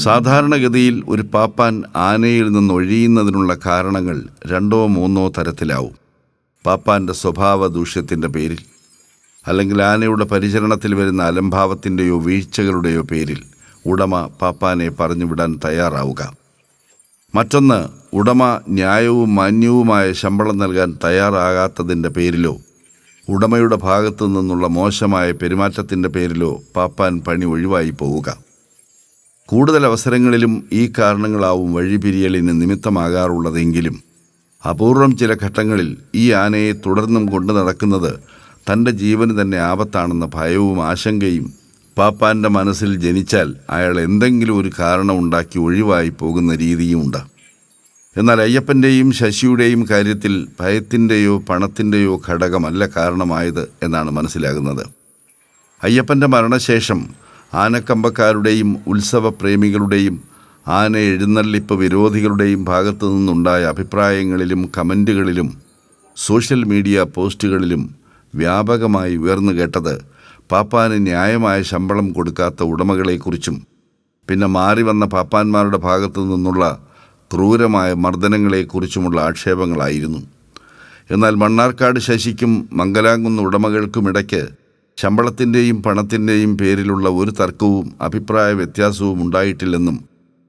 സാധാരണഗതിയിൽ ഒരു പാപ്പാൻ ആനയിൽ നിന്ന് ഒഴിയുന്നതിനുള്ള കാരണങ്ങൾ 2-3 തരത്തിലാവും. പാപ്പാൻ്റെ സ്വഭാവ ദൂഷ്യത്തിൻ്റെ പേരിൽ, അല്ലെങ്കിൽ ആനയുടെ പരിചരണത്തിൽ വരുന്ന അലംഭാവത്തിൻ്റെയോ വീഴ്ചകളുടെയോ പേരിൽ ഉടമ പാപ്പാനെ പറഞ്ഞുവിടാൻ തയ്യാറാവുക. മറ്റൊന്ന്, ഉടമ ന്യായവും മാന്യവുമായ ശമ്പളം നൽകാൻ തയ്യാറാകാത്തതിൻ്റെ പേരിലോ ഉടമയുടെ ഭാഗത്തു നിന്നുള്ള മോശമായ പെരുമാറ്റത്തിൻ്റെ പേരിലോ പാപ്പാൻ പണി ഒഴിവായി പോവുക. കൂടുതൽ അവസരങ്ങളിലും ഈ കാരണങ്ങളാവും വഴിപിരിയലിന് നിമിത്തമാകാറുള്ളതെങ്കിലും അപൂർവം ചില ഘട്ടങ്ങളിൽ ഈ ആനയെ തുടർന്നും കൊണ്ടു നടക്കുന്നത് തൻ്റെ ജീവന് തന്നെ ആപത്താണെന്ന ഭയവും ആശങ്കയും പാപ്പാൻ്റെ മനസ്സിൽ ജനിച്ചാൽ അയാൾ എന്തെങ്കിലും ഒരു കാരണം ഉണ്ടാക്കി ഒഴിവായി പോകുന്ന രീതിയുമുണ്ട്. എന്നാൽ അയ്യപ്പൻ്റെയും ശശിയുടെയും കാര്യത്തിൽ ഭയത്തിൻ്റെയോ പണത്തിൻ്റെയോ ഘടകമല്ല കാരണമായത് എന്നാണ് മനസ്സിലാകുന്നത്. അയ്യപ്പൻ്റെ മരണശേഷം ആനക്കമ്പക്കാരുടെയും ഉത്സവപ്രേമികളുടെയും ആന എഴുന്നള്ളിപ്പ് വിരോധികളുടെയും ഭാഗത്തു നിന്നുണ്ടായ അഭിപ്രായങ്ങളിലും കമൻറ്റുകളിലും സോഷ്യൽ മീഡിയ പോസ്റ്റുകളിലും വ്യാപകമായി ഉയർന്നു കേട്ടത് പാപ്പാന് ന്യായമായ ശമ്പളം കൊടുക്കാത്ത ഉടമകളെക്കുറിച്ചും പിന്നെ മാറി വന്ന പാപ്പാന്മാരുടെ ഭാഗത്തു നിന്നുള്ള ക്രൂരമായ മർദ്ദനങ്ങളെക്കുറിച്ചുമുള്ള ആക്ഷേപങ്ങളായിരുന്നു. എന്നാൽ മണ്ണാർക്കാട് ശശിക്കും മംഗലാംകുന്ന് ഉടമകൾക്കുമിടയ്ക്ക് ശമ്പളത്തിൻ്റെയും പണത്തിൻ്റെയും പേരിലുള്ള ഒരു തർക്കവും അഭിപ്രായ വ്യത്യാസവും ഉണ്ടായിട്ടില്ലെന്നും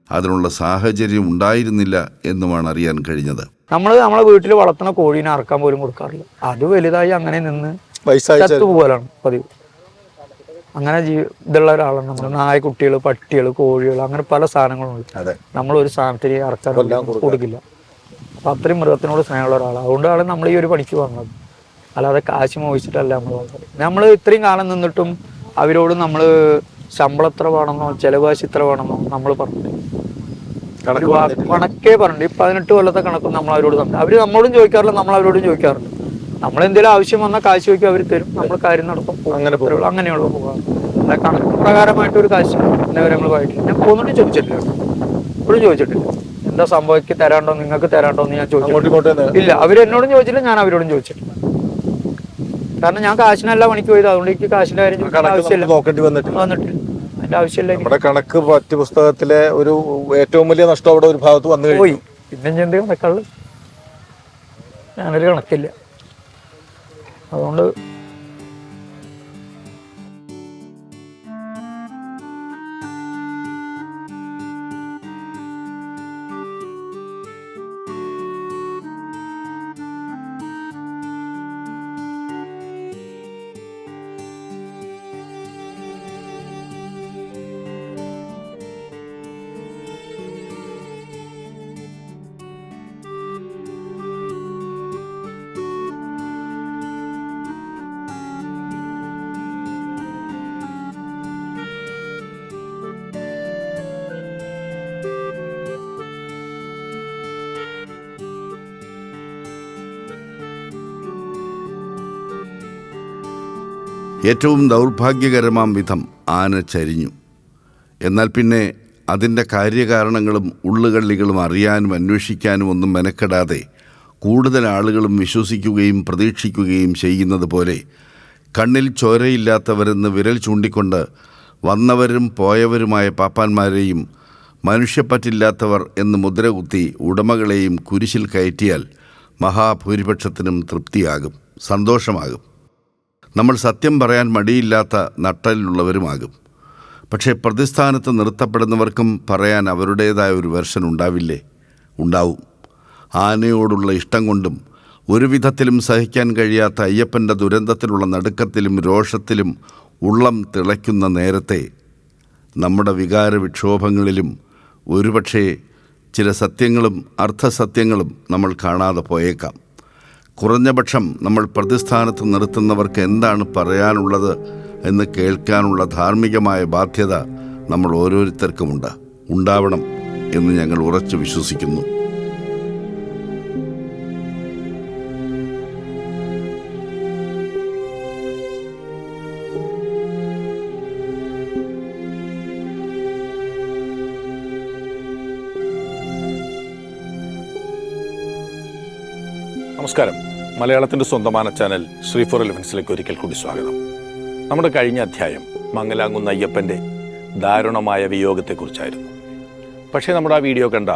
അതിനുള്ള സാഹചര്യം ഉണ്ടായിരുന്നില്ല എന്നുമാണ് അറിയാൻ കഴിഞ്ഞത്. നമ്മളെ വീട്ടിൽ വളർത്തുന്ന കോഴീനെ അറക്കാൻ പോലും കൊടുക്കാറില്ല. അത് വലുതായി അങ്ങനെ നിന്ന് ചത്തുപോലാണ് പതിവ്. അങ്ങനെ ഇതുള്ള ഒരാളാണ് നമ്മൾ. നായ്ക്കുട്ടികൾ, പട്ടികൾ, കോഴികൾ, അങ്ങനെ പല സാധനങ്ങളുണ്ട്. നമ്മളൊരു സാധനത്തിന് അറക്കാൻ കൊടുക്കില്ല. അപ്പം അത്രയും മൃഗത്തിനോട് സ്നേഹമുള്ള ഒരാളാണ്. അതുകൊണ്ടാണ് നമ്മൾ ഈ ഒരു പണിക്ക് വന്നത്. അല്ലാതെ കാശ് മോഹിച്ചിട്ടല്ല നമ്മൾ വന്നത്. നമ്മൾ ഇത്രയും കാലം നിന്നിട്ടും അവരോട് നമ്മൾ ശമ്പളം എത്ര വേണമെന്നോ ചെലവാശി ഇത്ര വേണമെന്നോ നമ്മൾ പറഞ്ഞിട്ട് കണക്കേ പറഞ്ഞിട്ട്. ഈ 18 കൊല്ലത്തെ കണക്കും നമ്മൾ അവരോട് തന്നെ. അവർ നമ്മളോടും ചോദിക്കാറില്ല, നമ്മൾ അവരോടും ചോദിക്കാറില്ല. നമ്മളെന്തെങ്കിലും ആവശ്യം വന്നാൽ കാശ് ചോദിക്കും, അവർ തരും, നമ്മൾ കാര്യം നടത്തും. അങ്ങനെയുള്ള പോകാറ്. അല്ല കണക്ക് പ്രകാരമായിട്ടൊരു കാശ് ഇന്നവരെ നമ്മൾ പോയിട്ടില്ല. ഞാൻ പോന്നിട്ടും ചോദിച്ചിട്ടില്ല, ഇപ്പോഴും ചോദിച്ചിട്ടില്ല. എന്താ സംഭവിക്ക് തരാണ്ടോ, നിങ്ങൾക്ക് തരാണ്ടോ എന്ന് ഞാൻ ചോദിച്ചിട്ടില്ല. ഇല്ല, അവരെന്നോടും ചോദിച്ചില്ല, ഞാൻ അവരോടും ചോദിച്ചിട്ടില്ല. കാരണം ഞാൻ കാശിനല്ല പണിക്ക് പോയത്. അതുകൊണ്ട് എനിക്ക് കാശിന്റെ കാര്യം ആവശ്യമില്ല, വന്നിട്ടില്ല. അതിന്റെ ആവശ്യമില്ല. നമ്മുടെ കണക്ക് പാഠ്യപുസ്തകത്തിലെ ഒരു ഏറ്റവും വലിയ നഷ്ടം അവിടെ ഒരു ഭാഗത്ത് വന്നു പോയി. പിന്നെ ഞാൻ എന്ത് കണക്കുള്ളു? ഞാനൊരു കണക്കില്ല. അതുകൊണ്ട് ഏറ്റവും ദൗർഭാഗ്യകരമാം വിധം ആന ചരിഞ്ഞു. എന്നാൽ പിന്നെ അതിൻ്റെ കാര്യകാരണങ്ങളും ഉള്ളുകള്ളികളും അറിയാനും അന്വേഷിക്കാനും ഒന്നും മെനക്കെടാതെ കൂടുതൽ ആളുകളും വിശ്വസിക്കുകയും പ്രതീക്ഷിക്കുകയും ചെയ്യുന്നത് പോലെ കണ്ണിൽ ചോരയില്ലാത്തവരെന്ന് വിരൽ ചൂണ്ടിക്കൊണ്ട് വന്നവരും പോയവരുമായ പാപ്പാന്മാരെയും മനുഷ്യപ്പറ്റില്ലാത്തവർ എന്ന് മുദ്രകുത്തി ഉടമകളെയും കുരിശിൽ കയറ്റിയാൽ മഹാഭൂരിപക്ഷത്തിനും തൃപ്തിയാകും, സന്തോഷമാകും. നമ്മൾ സത്യം പറയാൻ മടിയില്ലാത്ത നട്ടലുള്ളവരുമാകും. പക്ഷേ പ്രതിസ്ഥാനത്ത് നിർത്തപ്പെടുന്നവർക്കും പറയാൻ അവരുടേതായ ഒരു വെർഷൻ ഉണ്ടാവില്ലേ? ഉണ്ടാവും. ആനയോടുള്ള ഇഷ്ടം കൊണ്ടും ഒരു വിധത്തിലും സഹിക്കാൻ കഴിയാത്ത അയ്യപ്പൻ്റെ ദുരന്തത്തിലുള്ള നടുക്കത്തിലും രോഷത്തിലും ഉള്ളം തിളയ്ക്കുന്ന നേരത്തെ നമ്മുടെ വികാര വിക്ഷോഭങ്ങളിലും ഒരുപക്ഷേ ചില സത്യങ്ങളും അർത്ഥസത്യങ്ങളും നമ്മൾ കാണാതെ പോയേക്കാം. കുറഞ്ഞപക്ഷം നമ്മൾ പ്രതിസ്ഥാനത്ത് നിർത്തുന്നവർക്ക് എന്താണ് പറയാനുള്ളത് എന്ന് കേൾക്കാനുള്ള ധാർമ്മികമായ ബാധ്യത നമ്മൾ ഓരോരുത്തർക്കുമുണ്ട്, ഉണ്ടാവണം എന്ന് ഞങ്ങൾ ഉറച്ചു വിശ്വസിക്കുന്നു. നമസ്കാരം. മലയാളത്തിൻ്റെ സ്വന്തமான ചാനൽ ശ്രീ ഫോർ എലിഫൻസിലേക്ക് ഒരിക്കൽ കൂടി സ്വാഗതം. നമ്മുടെ കഴിഞ്ഞ അധ്യായം മംഗലാംകുന്ന് അയ്യപ്പൻ്റെ ദാരുണമായ വിയോഗത്തെക്കുറിച്ചായിരുന്നു. പക്ഷേ നമ്മുടെ ആ വീഡിയോ കണ്ട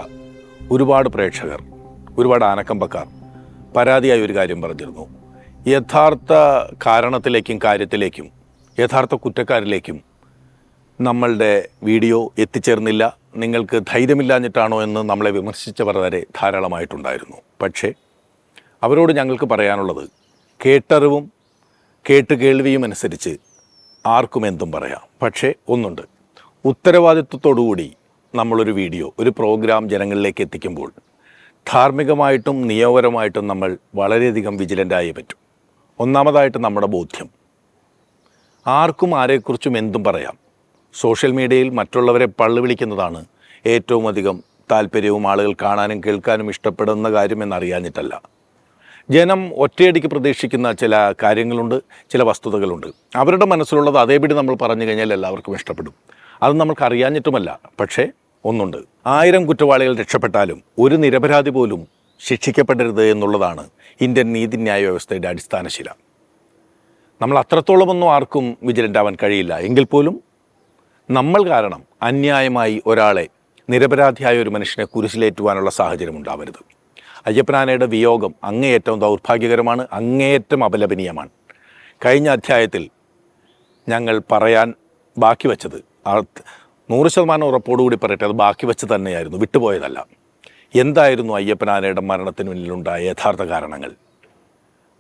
ഒരുപാട് പ്രേക്ഷകർ, ഒരുപാട് ആനക്കമ്പക്കാർ പരാതിയായ ഒരു കാര്യം പറഞ്ഞിരുന്നു. യഥാർത്ഥ കാരണത്തിലേക്കും കാര്യത്തിലേക്കും യഥാർത്ഥ കുറ്റക്കാരിലേക്കും നമ്മളുടെ വീഡിയോ എത്തിച്ചേർന്നില്ല, നിങ്ങൾക്ക് ധൈര്യമില്ലാഞ്ഞിട്ടാണോ എന്ന് നമ്മളെ വിമർശിച്ചവർ വരെ ധാരാളമായിട്ടുണ്ടായിരുന്നു. പക്ഷേ അവരോട് ഞങ്ങൾക്ക് പറയാനുള്ളത്, കേട്ടറിവും കേൾവിയും അനുസരിച്ച് ആർക്കും എന്തും പറയാം. പക്ഷേ ഒന്നുണ്ട്, ഉത്തരവാദിത്വത്തോടുകൂടി നമ്മളൊരു വീഡിയോ, ഒരു പ്രോഗ്രാം ജനങ്ങളിലേക്ക് എത്തിക്കുമ്പോൾ ധാർമ്മികമായിട്ടും നിയമപരമായിട്ടും നമ്മൾ വളരെയധികം വിജിലൻ്റായേ പറ്റും. ഒന്നാമതായിട്ട് നമ്മുടെ ബോധ്യം. ആർക്കും ആരെക്കുറിച്ചും എന്തും പറയാം. സോഷ്യൽ മീഡിയയിൽ മറ്റുള്ളവരെ പള്ളി വിളിക്കുന്നതാണ് ഏറ്റവും അധികം താല്പര്യവും ആളുകൾ കാണാനും കേൾക്കാനും ഇഷ്ടപ്പെടുന്ന കാര്യമെന്നറിയാഞ്ഞിട്ടല്ല. ജനം ഒറ്റയടിക്ക് പ്രതീക്ഷിക്കുന്ന ചില കാര്യങ്ങളുണ്ട്, ചില വസ്തുതകളുണ്ട്. അവരുടെ മനസ്സിലുള്ളത് അതേപടി നമ്മൾ പറഞ്ഞു കഴിഞ്ഞാൽ എല്ലാവർക്കും ഇഷ്ടപ്പെടും. അത് നമ്മൾക്ക് അറിയാഞ്ഞിട്ടുമല്ല. പക്ഷേ ഒന്നുണ്ട്, 1000 കുറ്റവാളികൾ രക്ഷപ്പെട്ടാലും ഒരു നിരപരാധി പോലും ശിക്ഷിക്കപ്പെടരുത് എന്നുള്ളതാണ് ഇന്ത്യൻ നീതിന്യായ വ്യവസ്ഥയുടെ അടിസ്ഥാനശില. നമ്മൾ അത്രത്തോളമൊന്നും ആർക്കും വിജിലൻ്റ് ആവാൻ കഴിയില്ല. എങ്കിൽ പോലും നമ്മൾ കാരണം അന്യായമായി ഒരാളെ, നിരപരാധിയായ ഒരു മനുഷ്യനെ കുരിശിലേറ്റുവാനുള്ള സാഹചര്യം ഉണ്ടാവരുത്. അയ്യപ്പനാനയുടെ വിയോഗം അങ്ങേയറ്റം ദൗർഭാഗ്യകരമാണ്, അങ്ങേയറ്റം അപലപനീയമാണ്. കഴിഞ്ഞ അധ്യായത്തിൽ ഞങ്ങൾ പറയാൻ ബാക്കി വച്ചത്, 100% ഉറപ്പോടുകൂടി പറയട്ടെ, അത് ബാക്കി വെച്ച് തന്നെയായിരുന്നു, വിട്ടുപോയതല്ല. എന്തായിരുന്നു അയ്യപ്പനാനയുടെ മരണത്തിന് പിന്നിലുണ്ടായ യഥാർത്ഥ കാരണങ്ങൾ?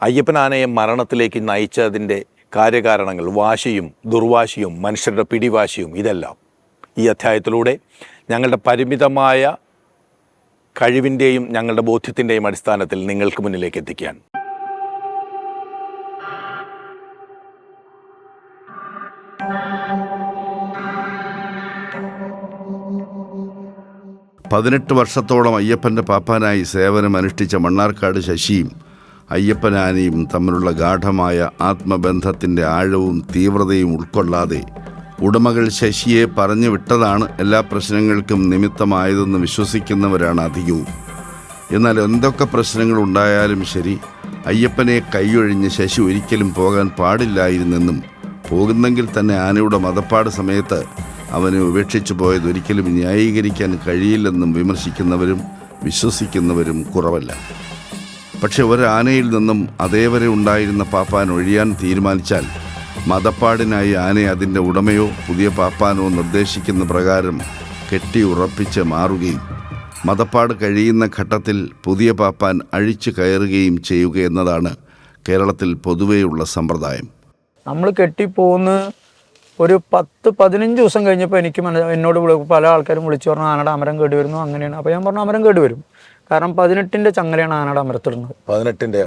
അയ്യപ്പനാനയെ മരണത്തിലേക്ക് നയിച്ചതിൻ്റെ കാര്യകാരണങ്ങൾ, വാശിയും ദുർവാശിയും മനുഷ്യരുടെ പിടിവാശിയും, ഇതെല്ലാം ഈ അധ്യായത്തിലൂടെ ഞങ്ങളുടെ പരിമിതമായ കഴിവിൻ്റെയും ഞങ്ങളുടെ ബോധ്യത്തിൻ്റെയും അടിസ്ഥാനത്തിൽ നിങ്ങൾക്ക് മുന്നിലേക്ക് എത്തിക്കാൻ. പതിനെട്ട് വർഷത്തോളം അയ്യപ്പൻ്റെ പാപ്പാനായി സേവനമനുഷ്ഠിച്ച മണ്ണാർക്കാട് ശശിയും അയ്യപ്പനാനയും തമ്മിലുള്ള ഗാഢമായ ആത്മബന്ധത്തിൻ്റെ ആഴവും തീവ്രതയും ഉൾക്കൊള്ളാതെ ഉടമകൾ ശശിയെ പറഞ്ഞു വിട്ടതാണ് എല്ലാ പ്രശ്നങ്ങൾക്കും നിമിത്തമായതെന്ന് വിശ്വസിക്കുന്നവരാണ് അധികവും. എന്നാൽ എന്തൊക്കെ പ്രശ്നങ്ങൾ ഉണ്ടായാലും ശരി, അയ്യപ്പനെ കൈയൊഴിഞ്ഞ് ശശി ഒരിക്കലും പോകാൻ പാടില്ലായിരുന്നെന്നും പോകുന്നെങ്കിൽ തന്നെ ആനയുടെ മതപ്പാട് സമയത്ത് അവനെ ഉപേക്ഷിച്ചു പോയത് ഒരിക്കലും ന്യായീകരിക്കാൻ കഴിയില്ലെന്നും വിമർശിക്കുന്നവരും വിശ്വസിക്കുന്നവരും കുറവല്ല. പക്ഷെ ഒരാനയിൽ നിന്നും അതേവരെ ഉണ്ടായിരുന്ന പാപ്പാൻ ഒഴിയാൻ തീരുമാനിച്ചാൽ മതപ്പാടിനായി ആനയെ അതിൻ്റെ ഉടമയോ പുതിയ പാപ്പാനോ നിർദ്ദേശിക്കുന്ന പ്രകാരം കെട്ടി ഉറപ്പിച്ച് മാറുകയും മതപ്പാട് കഴിയുന്ന ഘട്ടത്തിൽ പുതിയ പാപ്പാൻ അഴിച്ചു കയറുകയും ചെയ്യുക എന്നതാണ് കേരളത്തിൽ പൊതുവെയുള്ള സമ്പ്രദായം. നമ്മൾ കെട്ടിപ്പോന്ന് ഒരു 10-15 ദിവസം കഴിഞ്ഞപ്പോൾ എനിക്ക് എന്നോട് പല ആൾക്കാരും വിളിച്ചു പറഞ്ഞു ആനയുടെ അമരം കേടി വരുന്നു, അങ്ങനെയാണ്. അപ്പോൾ ഞാൻ പറഞ്ഞു അമരം കേടി വരും, കാരണം 18ന്റെ ചങ്ങലയാണ് ആനയുടെ അമരത്തിടുന്നത്. 18ന്റെ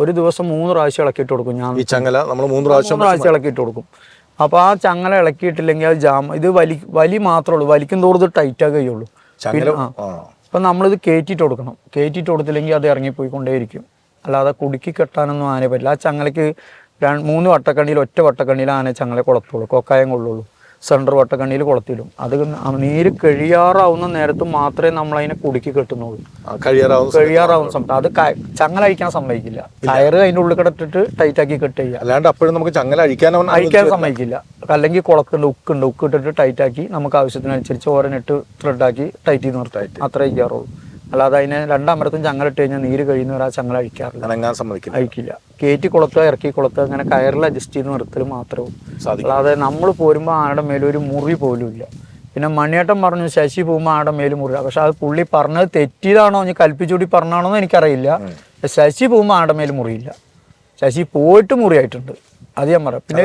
ഒരു ദിവസം 3 പ്രാവശ്യം ഇളക്കിയിട്ട് കൊടുക്കും. ഞാൻ ഈ ചങ്ങല നമ്മൾ 3 പ്രാവശ്യം ഇളക്കിയിട്ട് കൊടുക്കും. അപ്പോൾ ആ ചങ്ങല ഇളക്കിയിട്ടില്ലെങ്കിൽ അത് ഇത് വലി മാത്രമേ ഉള്ളൂ, വലിക്കും തോറും ഇത് ടൈറ്റാ കഴിയുള്ളൂ. അപ്പം നമ്മളിത് കയറ്റിയിട്ട് കൊടുക്കണം. കയറ്റിയിട്ട് കൊടുത്തില്ലെങ്കിൽ അത് ഇറങ്ങിപ്പോയിക്കൊണ്ടേയിരിക്കും. അല്ലാതെ കുടുക്കി കെട്ടാനൊന്നും ആനയെ പറ്റില്ല. ആ ചങ്ങലയ്ക്ക് 3 വട്ടക്കണ്ണിയിൽ ഒറ്റ വട്ടക്കണ്ണിയിൽ ആനയെ ചങ്ങല കുളത്തുള്ളൂ, കൊക്കായം കൊള്ളുള്ളൂ. സെൻറ്റർ വട്ടക്കണ്ണിയിൽ കുളത്തിലും. അത് നീര് കഴിയാറാവുന്ന നേരത്ത് മാത്രമേ നമ്മളതിനെ കുടുക്കി കെട്ടുന്നുള്ളൂ. കഴിയാറാവുന്ന സമയത്ത് അത് ചങ്ങല അഴിക്കാൻ സമ്മതിക്കില്ല. കയറ് അതിൻ്റെ ഉള്ളിൽ കിടത്തിട്ട് ടൈറ്റാക്കി കെട്ട് ചെയ്യുക. അല്ലാണ്ട് അപ്പോഴും നമുക്ക് ചങ്ങല അഴിക്കാൻ സമ്മതിക്കില്ല. അല്ലെങ്കിൽ കുളത്തുണ്ട്, ഉക്ക് ഇട്ടിട്ട് ടൈറ്റാക്കി നമുക്ക് ആവശ്യത്തിനനുസരിച്ച് ഓരനിട്ട് ത്രെഡാക്കി ടൈറ്റ് ചെയ്ത് നിർത്താം. അത്ര അഴിക്കാറുള്ളൂ. അല്ലാതെ അതിനെ 2 അമരത്തും ചങ്ങല ഇട്ട് കഴിഞ്ഞാൽ നീര് കഴിയുന്നവർ ആ ചങ്ങല അഴിക്കാറില്ല, അഴിക്കില്ല. കയറ്റി കൊളുത്തുക, ഇറക്കി കൊളുത്തുക, അങ്ങനെ കയറിൽ അഡ്ജസ്റ്റ് ചെയ്ത് നിർത്തൽ മാത്രമേ. അല്ലാതെ നമ്മൾ പോരുമ്പോൾ ആനയുടെ മേലൊരു മുറി പോലും ഇല്ല. പിന്നെ മണിയേട്ടൻ പറഞ്ഞു ശശി പോകുമ്പോൾ ആനയുടെ മേല് മുറിയില്ല. പക്ഷെ അത് പുള്ളി പറഞ്ഞത് തെറ്റിയതാണോ, ഞാൻ കൽപ്പിച്ചുകൂടി പറഞ്ഞാണോ എന്ന് എനിക്കറിയില്ല. ശശി പോകുമ്പോൾ ആനയുടെ മേല് മുറിയില്ല. ശശി പോയിട്ട് മുറിയായിട്ടുണ്ട്, അത് ഞാൻ പറയാം. പിന്നെ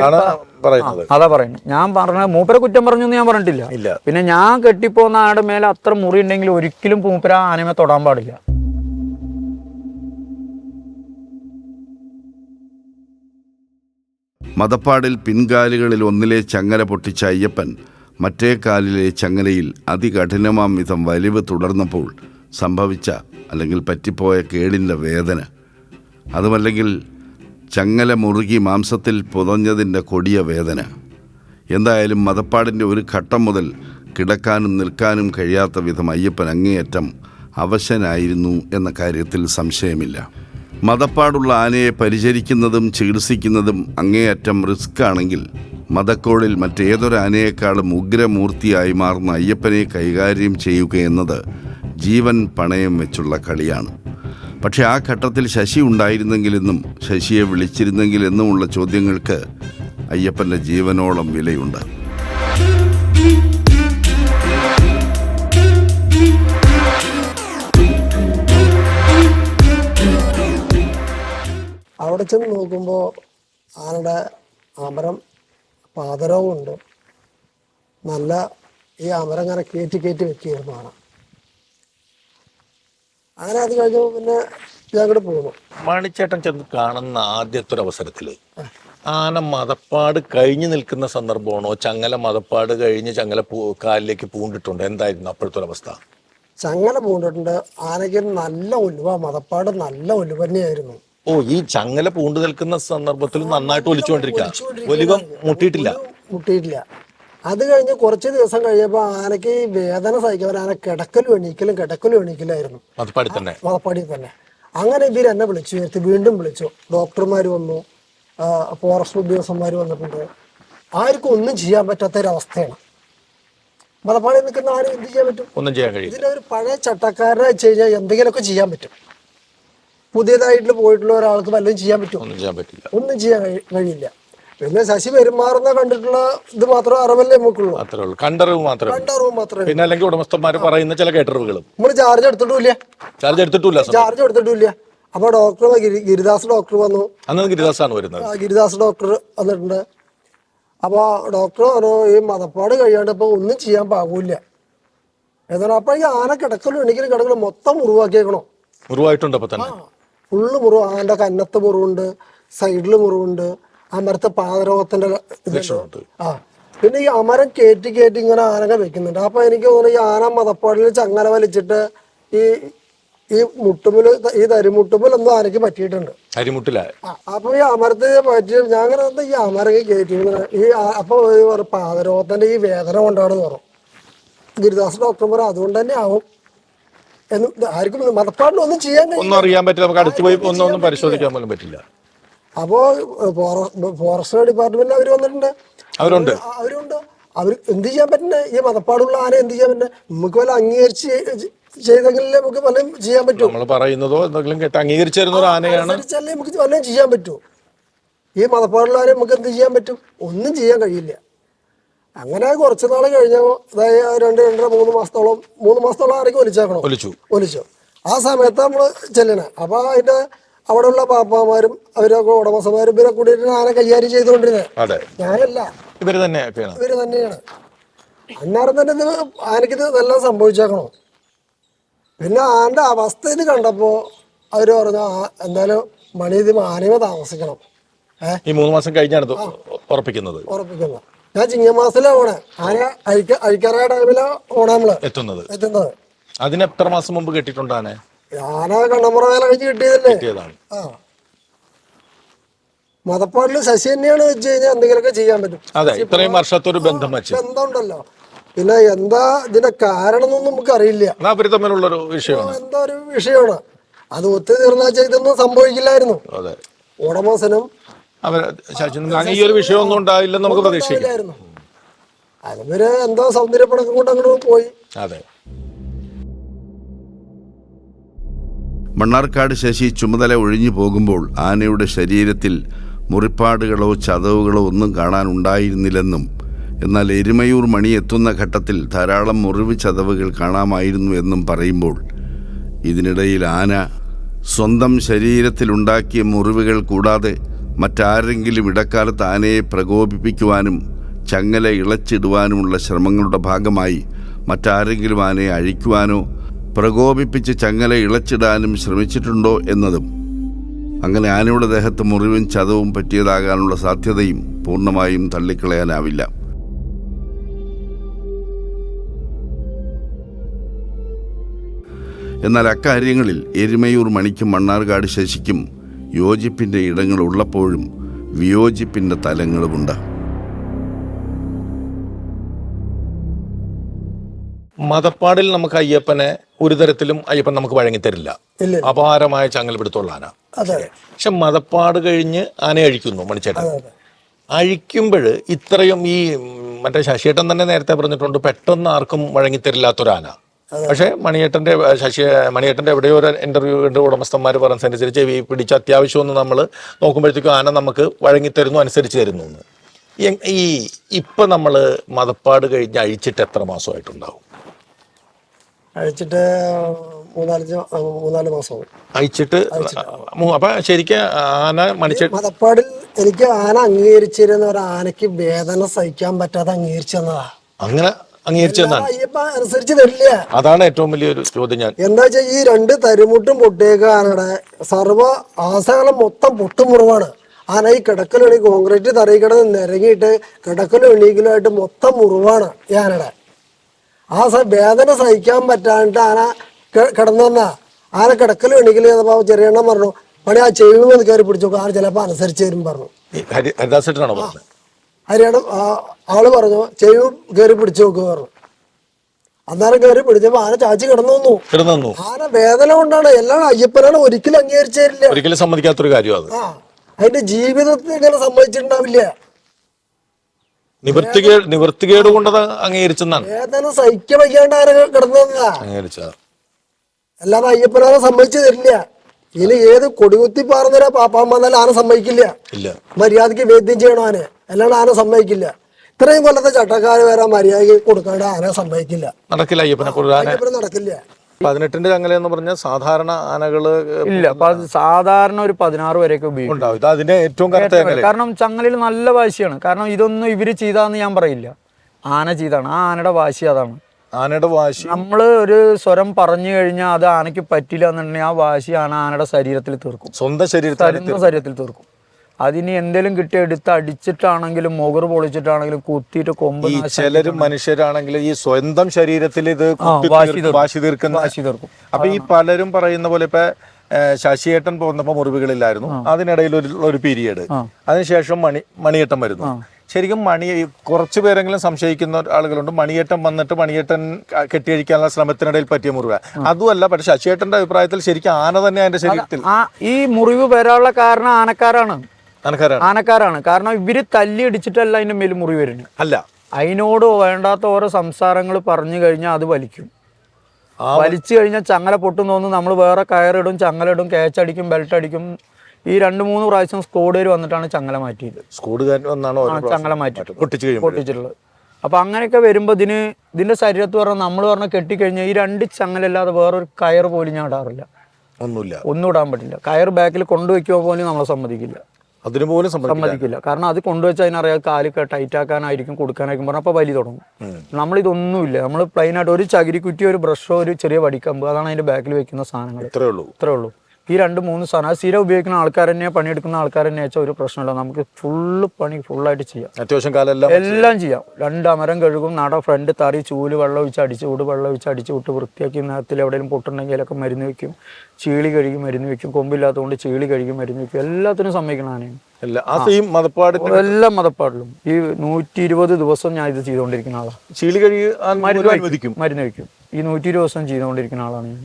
അതാ പറയുന്നത്. ഞാൻ പറഞ്ഞ മൂപ്പരെ കുറ്റം പറഞ്ഞു ഞാൻ പറഞ്ഞിട്ടില്ല. പിന്നെ ഞാൻ കെട്ടിപ്പോകുന്ന ആനയുടെ മേലെ അത്ര മുറി ഉണ്ടെങ്കിൽ ഒരിക്കലും മൂപ്പര ആനമേ തൊടാൻ പാടില്ല. മതപ്പാടിൽ പിൻകാലുകളിൽ ഒന്നിലെ ചങ്ങല പൊട്ടിച്ച അയ്യപ്പൻ മറ്റേ കാലിലെ ചങ്ങലയിൽ അതികഠിനമാം വിധം വലിവ് തുടർന്നപ്പോൾ സംഭവിച്ച അല്ലെങ്കിൽ പറ്റിപ്പോയ കേടിൻ്റെ വേദന, അതുമല്ലെങ്കിൽ ചങ്ങല മുറുകി മാംസത്തിൽ പുതഞ്ഞതിൻ്റെ കൊടിയ വേദന. എന്തായാലും മതപ്പാടിൻ്റെ ഒരു ഘട്ടം മുതൽ കിടക്കാനും നിൽക്കാനും കഴിയാത്ത വിധം അയ്യപ്പൻ അങ്ങേയറ്റം അവശനായിരുന്നു എന്ന കാര്യത്തിൽ സംശയമില്ല. മതപ്പാടുള്ള ആനയെ പരിചരിക്കുന്നതും ചികിത്സിക്കുന്നതും അങ്ങേയറ്റം റിസ്ക് ആണെങ്കിൽ മദക്കോളിൽ മറ്റേതൊരു ആനയേക്കാളും ഉഗ്രമൂർത്തിയായി മാറുന്ന അയ്യപ്പനെ കൈകാര്യം ചെയ്യുക എന്നത് ജീവൻ പണയം വെച്ചുള്ള കളിയാണ്. പക്ഷെ ആ ഘട്ടത്തിൽ ശശി ഉണ്ടായിരുന്നെങ്കിലെന്നും ശശിയെ വിളിച്ചിരുന്നെങ്കിലെന്നുമുള്ള ചോദ്യങ്ങൾക്ക് അയ്യപ്പൻ്റെ ജീവനോളം വിലയുണ്ട്. അവിടെ ചെന്ന് നോക്കുമ്പോൾ ആനയുടെ അമരം പാദരവുമുണ്ട്. നല്ല ഈ അമരം ഇങ്ങനെ കയറ്റി വെക്കുകയായിരുന്നു ആന. അങ്ങനെ അത് കഴിഞ്ഞു പിന്നെ ഞങ്ങോട്ട് പോന്നു. മണിച്ചേട്ടൻ ചെന്ന് കാണുന്ന ആദ്യത്തെ ഒരു അവസരത്തിൽ ആന മതപ്പാട് കഴിഞ്ഞു നിൽക്കുന്ന സന്ദർഭമാണോ, ചങ്ങല മതപ്പാട് കഴിഞ്ഞ് ചങ്ങല കാലിലേക്ക് പൂണ്ടിട്ടുണ്ട്? എന്തായിരുന്നു അപ്പോഴത്തെ ഒരു അവസ്ഥ? ചങ്ങല പൂണ്ടിട്ടുണ്ട്. ആനയ്ക്ക് നല്ല ഒലുവ, മതപ്പാട് നല്ല ഒലുവ തന്നെയായിരുന്നു. ഓ, ഈ ചങ്ങല പൂണ്ടു നിൽക്കുന്ന സന്ദർഭത്തിൽ നന്നായിട്ട് ഒലിച്ചുകൊണ്ടിരിക്കുക, ഒലിവം മുട്ടിയിട്ടില്ല. അത് കഴിഞ്ഞ് കുറച്ച് ദിവസം കഴിയുമ്പോൾ ആനയ്ക്ക് വേദന സഹിക്കാൻ ആന കിടക്കലും എണീക്കലായിരുന്നു മതപ്പാടി തന്നെ. അങ്ങനെ ഇവരെന്നെ വിളിച്ചു വരുത്തി, വീണ്ടും വിളിച്ചു. ഡോക്ടർമാർ വന്നു, ഫോറസ്റ്റ് ഉദ്യോഗസ്ഥന്മാർ വന്നിട്ടുണ്ട്. ആർക്കും ഒന്നും ചെയ്യാൻ പറ്റാത്തൊരവസ്ഥയാണ്. മതപ്പാടി നിൽക്കുന്ന ആരും എന്ത് ചെയ്യാൻ പറ്റും? ഒന്നും ചെയ്യാൻ കഴിയും. ഇതിന്റെ ഒരു പഴയ ചട്ടക്കാരനെ വെച്ച് കഴിഞ്ഞാൽ എന്തെങ്കിലുമൊക്കെ ചെയ്യാൻ പറ്റും. പുതിയതായിട്ട് പോയിട്ടുള്ള ഒരാൾക്ക് വല്ലതും ചെയ്യാൻ പറ്റും? ഒന്നും ചെയ്യാൻ കഴിയില്ല. പിന്നെ ശശി പെരുമാറുന്ന കണ്ടിട്ടുള്ള ഇത് മാത്രമേ അറിവല്ലേ നമുക്കുള്ളൂ. കണ്ടറിവ് മാത്രമേ. പിന്നെ അല്ലെങ്കിൽ ഉടമസ്ഥന്മാർ പറയുന്ന ചില കേട്ടറിവുകളും നമ്മള് ചാർജ് എടുത്തിട്ടില്ല. അപ്പൊ ഡോക്ടർ ഗിരിദാസ് ഡോക്ടർ വന്നു. ഗിരിദാസാണ് വരുന്നത്. ഗിരിദാസ് ഡോക്ടർ വന്നിട്ടുണ്ട്. അപ്പൊ ഡോക്ടർ പറഞ്ഞു ഈ മതപ്പാട് കഴിയാണ്ട് ഇപ്പൊ ഒന്നും ചെയ്യാൻ പാകൂല എന്നാണ്. അപ്പൊ ഈ ആന കിടക്കലും കിടക്കലും മൊത്തം മുറിവാക്കിയേക്കണോ? മുറിവായിട്ടുണ്ട്. അപ്പൊ തന്നെ ഫുള്ള് മുറിവ്. ആന്റെ കന്നത്ത് മുറിവുണ്ട്, സൈഡില് മുറിവുണ്ട്, അമരത്തെ പാദരോഗത്തിന്റെ ഇതുണ്ട്. പിന്നെ ഈ അമരം കയറ്റി ഇങ്ങനെ ആനക വെക്കുന്നുണ്ട്. അപ്പൊ എനിക്ക് തോന്നുന്നു ഈ ആന മതപ്പാടിൽ ചങ്ങല വലിച്ചിട്ട് ഈ മുട്ടുമ്പില്, ഈ തരിമുട്ടുമ്പിൽ എന്തോ ആനക്ക് പറ്റിയിട്ടുണ്ട്. അപ്പൊ ഈ അമരത്തെ പറ്റി ഞാൻ അങ്ങനെ ഈ അമരക്ക് കയറ്റി ഈ അപ്പൊ പാദരോഗത്തിന്റെ ഈ വേദന കൊണ്ടാണെന്ന് പറഞ്ഞു ഗിരിദാസ് ഡോക്ടർമാർ. അതുകൊണ്ട് തന്നെ ആവും ആർക്കും മതപ്പാടിൽ ഒന്നും ചെയ്യാൻ പറ്റില്ല. നമുക്ക് അടുത്ത് പോയി ഒന്നും പരിശോധിക്കാൻ പോലും പറ്റില്ല. അപ്പോ ഫോറസ്റ്റ് ഡിപ്പാർട്ട്മെന്റ് അവര് വന്നിട്ടുണ്ട്. അവരുണ്ട്. അവർ എന്ത് ചെയ്യാൻ പറ്റുന്നത്? ഈ മതപ്പാടുള്ള ആന എന്ത് ചെയ്യാൻ പറ്റുന്നത്? നമുക്ക് വല്ല അംഗീകരിച്ച് ചെയ്തെങ്കിലേ നമുക്ക് വല്ലതും ചെയ്യാൻ പറ്റും. പറയുന്നതോ അനുസരിച്ചല്ലേ നമുക്ക് വല്ലതും ചെയ്യാൻ പറ്റുമോ? ഈ മതപ്പാടുള്ള ആന നമുക്ക് എന്ത് ചെയ്യാൻ പറ്റും? ഒന്നും ചെയ്യാൻ കഴിയില്ല. അങ്ങനെ കുറച്ച് നാൾ കഴിഞ്ഞപ്പോ അതായത് 2-3 മാസത്തോളം ആരൊക്കെ ഒലിച്ചു. ആ സമയത്ത് നമ്മള് ചെല്ലണേ. അപ്പൊ അതിന്റെ അവിടെയുള്ള പാപ്പാമാരും അവരൊക്കെ ഉടമസ്ഥന്മാരും ഇവരെ കൂടിയിട്ട് ആന കൈകാര്യം ചെയ്തുകൊണ്ടിരുന്നത് ഞാനല്ല, ഇവര് തന്നെയാണ്. അന്നേരം തന്നെ ആനക്കിത് എല്ലാം സംഭവിച്ചേക്കണോ? പിന്നെ ആന്റെ അവസ്ഥ ഇത് കണ്ടപ്പോ അവര് പറഞ്ഞു എന്തായാലും മണി ഇത് ആനയെ താമസിക്കണം. ഈ 3 മാസം കഴിഞ്ഞാണ് ഉറപ്പിക്കുന്നത്. ഞാൻ ചിങ്ങമാസത്തിലാണ് ഓണേ. ആന അഴിക്കാറായ ടൈമിലാണ് ഓണ നമ്മള് എത്തുന്നത്. അതിന് എത്ര മാസം മുമ്പ് കെട്ടിട്ടുണ്ട് ആന? ആന കണ്ണമുറ വേല കഴിച്ച് കിട്ടിയതല്ലേ. മതപ്പാടില് ശശി തന്നെയാണ് വെച്ച് കഴിഞ്ഞാൽ എന്തെങ്കിലുമൊക്കെ ചെയ്യാൻ പറ്റും. ഇത്രയും വർഷത്തൊരു ബന്ധമുണ്ടല്ലോ. പിന്നെ എന്താ ഇതിന്റെ കാരണം എന്നൊന്നും നമുക്ക് അറിയില്ല. എന്താ ഒരു വിഷയമാണ് അത്. ഒത്തുതീർന്നാ ഇതൊന്നും സംഭവിക്കില്ലായിരുന്നു. ഉടമസ്ഥനും വിഷയമൊന്നും ഉണ്ടായില്ലെന്ന് നമുക്ക് പ്രതീക്ഷിക്കാം. അതുവരെ എന്തോ സൗന്ദര്യപ്പണക്കം കൊണ്ട് അങ്ങോട്ട് പോയി. മണ്ണാർക്കാട് ശശി ചുമതല ഒഴിഞ്ഞു പോകുമ്പോൾ ആനയുടെ ശരീരത്തിൽ മുറിപ്പാടുകളോ ചതവുകളോ ഒന്നും കാണാനുണ്ടായിരുന്നില്ലെന്നും, എന്നാൽ എരുമയൂർ മണി എത്തുന്ന ഘട്ടത്തിൽ ധാരാളം മുറിവ് ചതവുകൾ കാണാമായിരുന്നു എന്നും പറയുമ്പോൾ, ഇതിനിടയിൽ ആന സ്വന്തം ശരീരത്തിലുണ്ടാക്കിയ മുറിവുകൾ കൂടാതെ മറ്റാരെങ്കിലും ഇടക്കാലത്ത് ആനയെ പ്രകോപിപ്പിക്കുവാനും ചങ്ങല ഇളച്ചിടുവാനുമുള്ള ശ്രമങ്ങളുടെ ഭാഗമായി മറ്റാരെങ്കിലും ആനയെ അഴിക്കുവാനോ പ്രകോപിപ്പിച്ച് ചങ്ങല ഇളച്ചിടാനും ശ്രമിച്ചിട്ടുണ്ടോ എന്നതും, അങ്ങനെ ആനയുടെ ദേഹത്ത് മുറിവും ചതവും പറ്റിയതാകാനുള്ള സാധ്യതയും പൂർണ്ണമായും തള്ളിക്കളയാനാവില്ല. എന്നാൽ അക്കാര്യങ്ങളിൽ എരുമയൂർ മണിക്കും മണ്ണാർക്കാട് ശശിക്കും യോജിപ്പിൻ്റെ ഇടങ്ങളുള്ളപ്പോഴും വിയോജിപ്പിൻ്റെ തലങ്ങളുമുണ്ട്. മതപ്പാടിൽ നമുക്ക് അയ്യപ്പനെ ഒരു തരത്തിലും അയ്യപ്പൻ നമുക്ക് വഴങ്ങിത്തരില്ല. അപാരമായ ചങ്ങൽ പിടുത്തുള്ള ആന. പക്ഷെ മതപ്പാട് കഴിഞ്ഞ് ആന അഴിക്കുന്നു മണിച്ചേട്ടൻ. അഴിക്കുമ്പോൾ ഇത്രയും ഈ മറ്റേ ശശിയേട്ടൻ തന്നെ നേരത്തെ പറഞ്ഞിട്ടുണ്ട്, പെട്ടെന്ന് ആർക്കും വഴങ്ങിത്തരില്ലാത്തൊരാന. പക്ഷേ മണിയേട്ടൻ്റെ എവിടെയോ ഒരു ഇന്റർവ്യൂ ഉണ്ട്, ഉടമസ്ഥന്മാർ പറഞ്ഞനുസരിച്ച് ഈ പിടിച്ച അത്യാവശ്യമൊന്ന് നമ്മൾ നോക്കുമ്പോഴത്തേക്കും ആന നമുക്ക് വഴങ്ങിത്തരുന്നു, അനുസരിച്ച് തരുന്നു എന്ന്. ഈ ഇപ്പം നമ്മൾ മതപ്പാട് കഴിഞ്ഞ് അഴിച്ചിട്ട് എത്ര മാസമായിട്ടുണ്ടാവും? അഴിച്ചിട്ട് 3-4 മാസമാവും. അഴിച്ചിട്ട് അപ്പൊ ശരിക്കും ആന മതപ്പാടിൽ എനിക്ക് ആന അംഗീകരിച്ചിരുന്ന ഒരു ആനയ്ക്ക് വേദന സഹിക്കാൻ പറ്റാതെ അംഗീകരിച്ചു തന്നതാ. അങ്ങനെ അംഗീകരിച്ചു തന്നാണ് അയ്യപ്പ അനുസരിച്ച് തരില്ല. അതാണ് ഏറ്റവും വലിയൊരു ചോദ്യം. ഞാൻ എന്താ വെച്ചാൽ ഈ 2 തരുമുട്ടും പൊട്ടിയേക്ക ആനയുടെ സർവ്വ ആസകലം മൊത്തം പൊട്ടുമുറിവാണ്. ആന ഈ കിടക്കലെണി കോൺക്രീറ്റ് തറയിൽ കിടന്ന് നിരങ്ങിയിട്ട് കിടക്കലും എണീക്കലുമായിട്ട് മൊത്തം മുറിവാണ് ഈ ആനയുടെ. ആ വേദന സഹിക്കാൻ പറ്റാണ്ട് ആന കിടന്നെന്നാ. ആന കിടക്കലും എണീക്കലും ചെയ്തപ്പോൾ ചെറിയെണ്ണം പറഞ്ഞു, പണി ആ ചെവിന്ന് കയറി പിടിച്ചു, ആന ചിലപ്പോൾ അനുസരിച്ച് തരും പറഞ്ഞു. ഹരിയാണ ആള് പറഞ്ഞു ചെവി കയറി പിടിച്ചു നോക്കുക പറഞ്ഞു. അന്നേരം കയറി പിടിച്ചപ്പോ ആന ചാച്ചി കിടന്നു. ആന വേദന കൊണ്ടാണ്. എല്ലാം അയ്യപ്പനാണ് ഒരിക്കലും അംഗീകരിച്ചു തരില്ല, ഒരിക്കലും സമ്മതിക്കാത്തൊരു കാര്യം അത്. അതിന്റെ ജീവിതത്തിൽ ഇങ്ങനെ സമ്മതിച്ചിട്ടുണ്ടാവില്ല. നിവൃത്തികേട് കൊണ്ടത് അംഗീകരിച്ചെന്നാണ്. വേദന സഹിക്കാൻ വയ്യാണ്ട് ആന കിടന്നതാ അല്ലാതെ അയ്യപ്പനാനെ സമ്മതിച്ചു തരില്ല. ഇനി ഏത് കൊടികുത്തി പാർന്നൊരു പാപ്പാൻ വന്നാലും ആന സമ്മതിക്കില്ല. മര്യാദക്ക് വേദ്യം ചെയ്യണം ആന, അല്ലാണ്ട് ആന സമ്മതിക്കില്ല. ഇത്രയും കൊല്ലത്തെ ചട്ടക്കാര് വരാൻ മര്യാദക്ക് കൊടുക്കാണ്ട് ആന സമ്മതിക്കില്ല, നടക്കില്ല. അയ്യപ്പനെ നടക്കില്ല. 18 ചങ്ങല എന്ന് പറഞ്ഞാൽ സാധാരണ ആനകള് ഇല്ല, സാധാരണ ഒരു 16 വരെയൊക്കെ ഉപയോഗിക്കും. അതിന്റെ ഏറ്റവും കാരണം ചങ്ങലയിൽ നല്ല വാശിയാണ്. കാരണം ഇതൊന്നും ഇവര് ചെയ്താന്ന് ഞാൻ പറയില്ല, ആന ചെയ്താണ്. ആ ആനയുടെ വാശി അതാണ്. ആനയുടെ വാശി നമ്മള് ഒരു സ്വരം പറഞ്ഞു കഴിഞ്ഞാൽ അത് ആനയ്ക്ക് പറ്റില്ല എന്നുണ്ടെങ്കിൽ ആ വാശി ആനയുടെ ശരീരത്തിൽ തീർക്കും, സ്വന്തം ശരീരത്തിൽ തീർക്കും. അതിന് എന്തെങ്കിലും കിട്ടി എടുത്ത് അടിച്ചിട്ടാണെങ്കിലും മുകർ പൊളിച്ചിട്ടാണെങ്കിലും കുത്തിയിട്ട് കൊമ്പ്. ചിലരും മനുഷ്യരാണെങ്കിലും ഈ സ്വന്തം ശരീരത്തിൽ ഇത് വാശി തീർക്കും. അപ്പൊ ഈ പലരും പറയുന്ന പോലെ ഇപ്പൊ ശശിയേട്ടൻ പോകുന്നപ്പോ മുറിവുകളിലായിരുന്നു, അതിനിടയിൽ ഒരു പീരിയഡ്, അതിനുശേഷം മണിയേട്ടൻ വരുന്നു. ശരിക്കും കുറച്ചു പേരെങ്കിലും സംശയിക്കുന്ന ആളുകളുണ്ട്, മണിയേട്ടൻ വന്നിട്ട് മണിയേട്ടൻ കെട്ടിയഴിക്കാനുള്ള ശ്രമത്തിനിടയിൽ പറ്റിയ മുറിവ്. അതുമല്ല, പക്ഷെ ശശിയേട്ടന്റെ അഭിപ്രായത്തിൽ ശരിക്കും ആന തന്നെ അതിന്റെ ശരീരത്തിൽ ഈ മുറിവ് വരാനുള്ള കാരണം ആനക്കാരാണ്. കാരണം ഇവര് തല്ലി അടിച്ചിട്ടല്ല അതിന്റെ മേൽ മുറിവ് വരുന്നത്. അല്ല, അതിനോട് വേണ്ടാത്ത ഓരോ സംസാരങ്ങൾ പറഞ്ഞു കഴിഞ്ഞാൽ അത് വലിക്കും. വലിച്ചു കഴിഞ്ഞാൽ ചങ്ങല പൊട്ടും തോന്നുന്നു. നമ്മൾ വേറെ കയറിടും, ചങ്ങലിടും, കേച്ചടിക്കും, ബെൽറ്റ് അടിക്കും. ഈ 2-3 പ്രാവശ്യം സ്കോഡേര് വന്നിട്ടാണ് ചങ്ങല മാറ്റിയത്. ചങ്ങല മാറ്റി പൊട്ടിച്ചിട്ടുള്ളത്. അപ്പൊ അങ്ങനെയൊക്കെ വരുമ്പോ ഇതിന്റെ ശരീരത്ത് പറഞ്ഞാൽ നമ്മൾ പറഞ്ഞ കെട്ടിക്കഴിഞ്ഞാൽ ഈ 2 ചങ്ങലല്ലാതെ വേറൊരു കയർ പോലും ഞാൻ ഇടാറില്ല. ഒന്നും ഇടാൻ പറ്റില്ല. കയർ ബാക്കിൽ കൊണ്ടുവയ്ക്കുമ്പോൾ പോലും നമ്മളെ സമ്മതിക്കില്ല, അതിനുപോലും സമ്മതിക്കില്ല. കാരണം അത് കൊണ്ടുവച്ച് അതിനറിയാം കാല് ടൈറ്റ് ആക്കാനായിരിക്കും, കൊടുക്കാനായിരിക്കും പറഞ്ഞാൽ അപ്പോൾ വലി തുടങ്ങും. നമ്മളിതൊന്നുമില്ല, നമ്മൾ പ്ലെയിനായിട്ട് ഒരു ചകിരിക്കുറ്റി, ഒരു ബ്രഷോ, ഒരു ചെറിയ വടിക്കമ്പ്, അതാണ് അതിന്റെ ബാക്കിൽ വെക്കുന്ന സാധനങ്ങൾ. ഇത്രേ ഉള്ളൂ. ഈ 2-3 സാധനം അത് സ്ഥിരം ഉപയോഗിക്കുന്ന ആൾക്കാർ തന്നെ, പണിയെടുക്കുന്ന ആൾക്കാർ തന്നെ വെച്ചാൽ ഒരു പ്രശ്നമില്ല. നമുക്ക് ഫുള്ളായിട്ട് ചെയ്യാം, അത്യാവശ്യം കാലം എല്ലാം ചെയ്യാം. 2 അമരം കഴുകും, ഫ്രണ്ട് തറി, ചൂല് വെള്ളം ഒഴിച്ച് അടിച്ച് വിട്ട് വൃത്തിയാക്കി. നേരത്തിൽ എവിടെയെങ്കിലും പൊട്ടുണ്ടെങ്കിൽ അതിലൊക്കെ മരുന്ന് വെക്കും. ചീളി കഴുകി മരുന്ന് വെക്കും. കൊമ്പില്ലാത്തതുകൊണ്ട് ചീളി കഴുകി മരുന്ന് വെക്കും. എല്ലാത്തിനും സമ്മതിക്കണം ആനയാണ്. എല്ലാ മതപ്പാടിലും ഈ 120 ദിവസം ഞാൻ ഇത് ചെയ്തുകൊണ്ടിരിക്കുന്ന ആളാണ്. ചീളി കഴുകി മരുന്ന് വെക്കും. ഈ 120 ദിവസം ചെയ്തുകൊണ്ടിരിക്കുന്ന ആളാണ് ഞാൻ.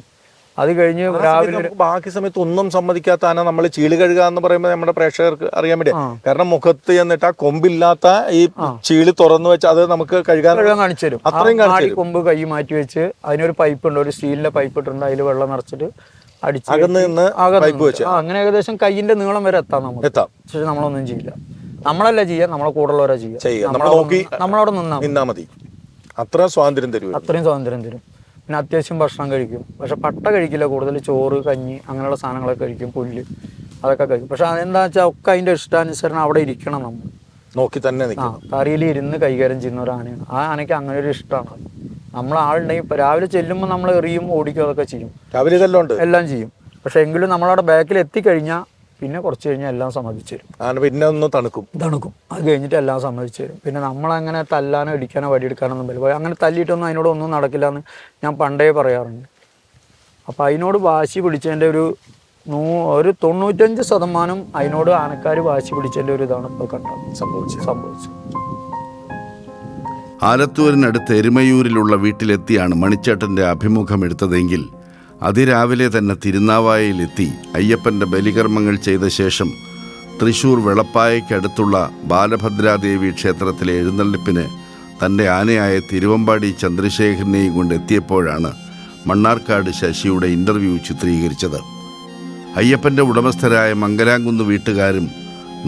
അത് കഴിഞ്ഞ് രാവിലെ ബാക്കി സമയത്ത് ഒന്നും സമ്മതിക്കാത്ത ആന നമ്മൾ ചീളി കഴുകുക എന്ന് പറയുമ്പോൾ നമ്മുടെ പ്രേക്ഷകർക്ക് അറിയാൻ വേണ്ടി, കാരണം മുഖത്ത് ചെന്നിട്ട് ആ കൊമ്പില്ലാത്ത ഈ ചീളി തുറന്നു വെച്ച് അത് നമുക്ക് കഴുകാൻ കാണിച്ചു തരും. അത്രയും കൊമ്പ് കൈ മാറ്റി വെച്ച് അതിനൊരു പൈപ്പ് ഉണ്ട്, ഒരു സ്റ്റീലിന്റെ പൈപ്പ് ഇട്ടുണ്ട്, അതിൽ വെള്ളം നിറച്ചിട്ട് അടിച്ച് അങ്ങനെ ഏകദേശം കൈയിന്റെ നീളം വരെ എത്താം നമുക്ക്. പക്ഷെ നമ്മളൊന്നും ചെയ്യില്ല. നമ്മളല്ല ചെയ്യാം, നമ്മളെ കൂടെയുള്ളവരാ ചെയ്യാം. നമ്മളവിടെ നിന്നാ മതി. അത്രയും സ്വാതന്ത്ര്യം തരും. പിന്നെ അത്യാവശ്യം ഭക്ഷണം കഴിക്കും. പക്ഷെ പട്ട കഴിക്കില്ല, കൂടുതൽ ചോറ്, കഞ്ഞി, അങ്ങനെയുള്ള സാധനങ്ങളൊക്കെ കഴിക്കും. പുല്ല് അതൊക്കെ കഴിക്കും. പക്ഷെ അതെന്താ വെച്ചാൽ ഒക്കെ അതിന്റെ ഇഷ്ടാനുസരണം അവിടെ ഇരിക്കണം. നമ്മൾ നോക്കി തന്നെ തറിയിൽ ഇരുന്ന് കൈകാര്യം ചെയ്യുന്ന ഒരു ആനയാണ്. ആ ആനയ്ക്ക് അങ്ങനെ ഒരു ഇഷ്ടമാണ്. നമ്മൾ ആളുണ്ടെങ്കിൽ രാവിലെ ചെല്ലുമ്പോൾ നമ്മൾ എറിയും, ഓടിക്കും, അതൊക്കെ ചെയ്യും, എല്ലാം ചെയ്യും. പക്ഷെ എങ്കിലും നമ്മളവിടെ ബാക്കിൽ എത്തിക്കഴിഞ്ഞാൽ പിന്നെ കുറച്ച് കഴിഞ്ഞാൽ എല്ലാം സമ്മതിച്ചു തരും. പിന്നെ ഒന്ന് തണുക്കും. അത് കഴിഞ്ഞിട്ട് എല്ലാം സമ്മതിച്ചു തരും. പിന്നെ നമ്മളങ്ങനെ തല്ലാനോ ഇടിക്കാനോ വടിയെടുക്കാനൊന്നും പറ്റില്ല. അങ്ങനെ തല്ലിയിട്ടൊന്നും അതിനോടൊന്നും നടക്കില്ല എന്ന് ഞാൻ പണ്ടേ പറയാറുണ്ട്. അപ്പം അതിനോട് വാശി പിടിച്ചതിൻ്റെ ഒരു 95% അതിനോട് ആനക്കാർ വാശി പിടിച്ചതിൻ്റെ ഒരു ഇതാണ് ഇപ്പോൾ സംഭവിച്ചത്. ആലത്തൂരിനടുത്ത് എരുമയൂരിലുള്ള വീട്ടിലെത്തിയാണ് മണിച്ചേട്ടൻ്റെ അഭിമുഖം എടുത്തതെങ്കിൽ അതിരാവിലെ തന്നെ തിരുനാവായയിലെത്തി അയ്യപ്പൻ്റെ ബലികർമ്മങ്ങൾ ചെയ്ത ശേഷം തൃശൂർ വെളപ്പായയ്ക്കടുത്തുള്ള ബാലഭദ്രാദേവി ക്ഷേത്രത്തിലെ എഴുന്നള്ളിപ്പിന് തൻ്റെ ആനയായ തിരുവമ്പാടി ചന്ദ്രശേഖരനെയും കൊണ്ടെത്തിയപ്പോഴാണ് മണ്ണാർക്കാട് ശശിയുടെ ഇൻ്റർവ്യൂ ചിത്രീകരിച്ചത്. അയ്യപ്പൻ്റെ ഉടമസ്ഥരായ മംഗലാംകുന്ന് വീട്ടുകാരും